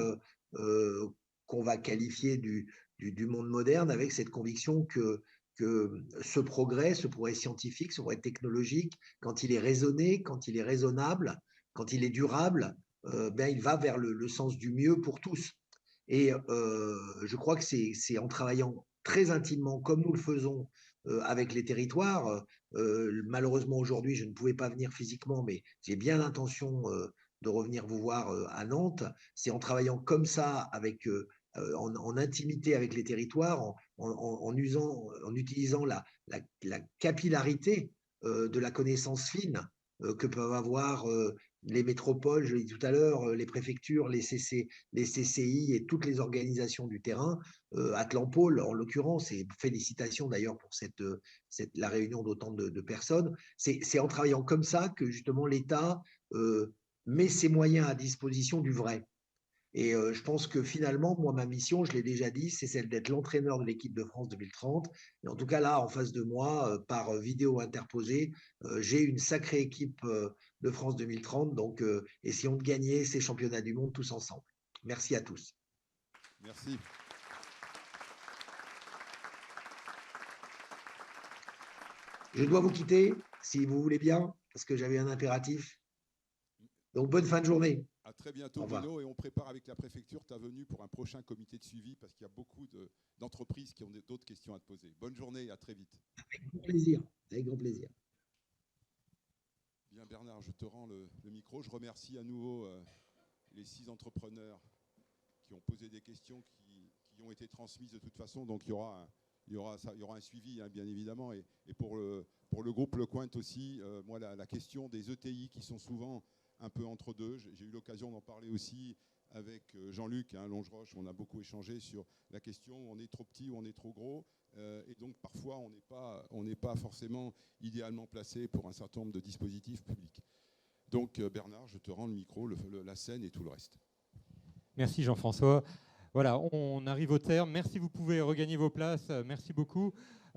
I: qu'on va qualifier du du monde moderne, avec cette conviction que ce progrès scientifique, ce progrès technologique, quand il est raisonné, quand il est raisonnable, quand il est durable, il va vers le sens du mieux pour tous. Et je crois que c'est en travaillant très intimement, comme nous le faisons avec les territoires. Malheureusement, aujourd'hui, je ne pouvais pas venir physiquement, mais j'ai bien l'intention de revenir vous voir à Nantes. C'est en travaillant comme ça, en intimité avec les territoires, en utilisant la capillarité de la connaissance fine que peuvent avoir les métropoles, je l'ai dit tout à l'heure, les préfectures, les CCI et toutes les organisations du terrain, Atlampol en l'occurrence, et félicitations d'ailleurs pour la réunion d'autant de personnes. C'est en travaillant comme ça que justement l'État met ses moyens à disposition du vrai. Et je pense que finalement, moi, ma mission, je l'ai déjà dit, c'est celle d'être l'entraîneur de l'équipe de France 2030. Et en tout cas, là, en face de moi, par vidéo interposée, j'ai une sacrée équipe de France 2030. Donc, essayons de gagner ces championnats du monde tous ensemble. Merci à tous.
B: Merci.
I: Je dois vous quitter, si vous voulez bien, parce que j'avais un impératif. Donc, bonne fin de journée.
B: À très bientôt, Bruno, et on prépare avec la préfecture ta venue pour un prochain comité de suivi, parce qu'il y a beaucoup d'entreprises qui ont d'autres questions à te poser. Bonne journée et à très vite.
I: Avec grand plaisir. Avec grand plaisir.
B: Bien, Bernard, je te rends le micro. Je remercie à nouveau les 6 entrepreneurs qui ont posé des questions qui ont été transmises de toute façon. Donc, il y aura un suivi, hein, bien évidemment. Et pour le groupe Lecointe aussi, moi, la question des ETI qui sont souvent un peu entre deux. J'ai eu l'occasion d'en parler aussi avec Jean-Luc Longeroche. On a beaucoup échangé sur la question où on est trop petit ou on est trop gros. Et donc, parfois, on n'est pas forcément idéalement placé pour un certain nombre de dispositifs publics. Donc, Bernard, je te rends le micro, la scène et tout le reste.
L: Merci Jean-François. Voilà, on arrive au terme. Merci, vous pouvez regagner vos places. Merci beaucoup.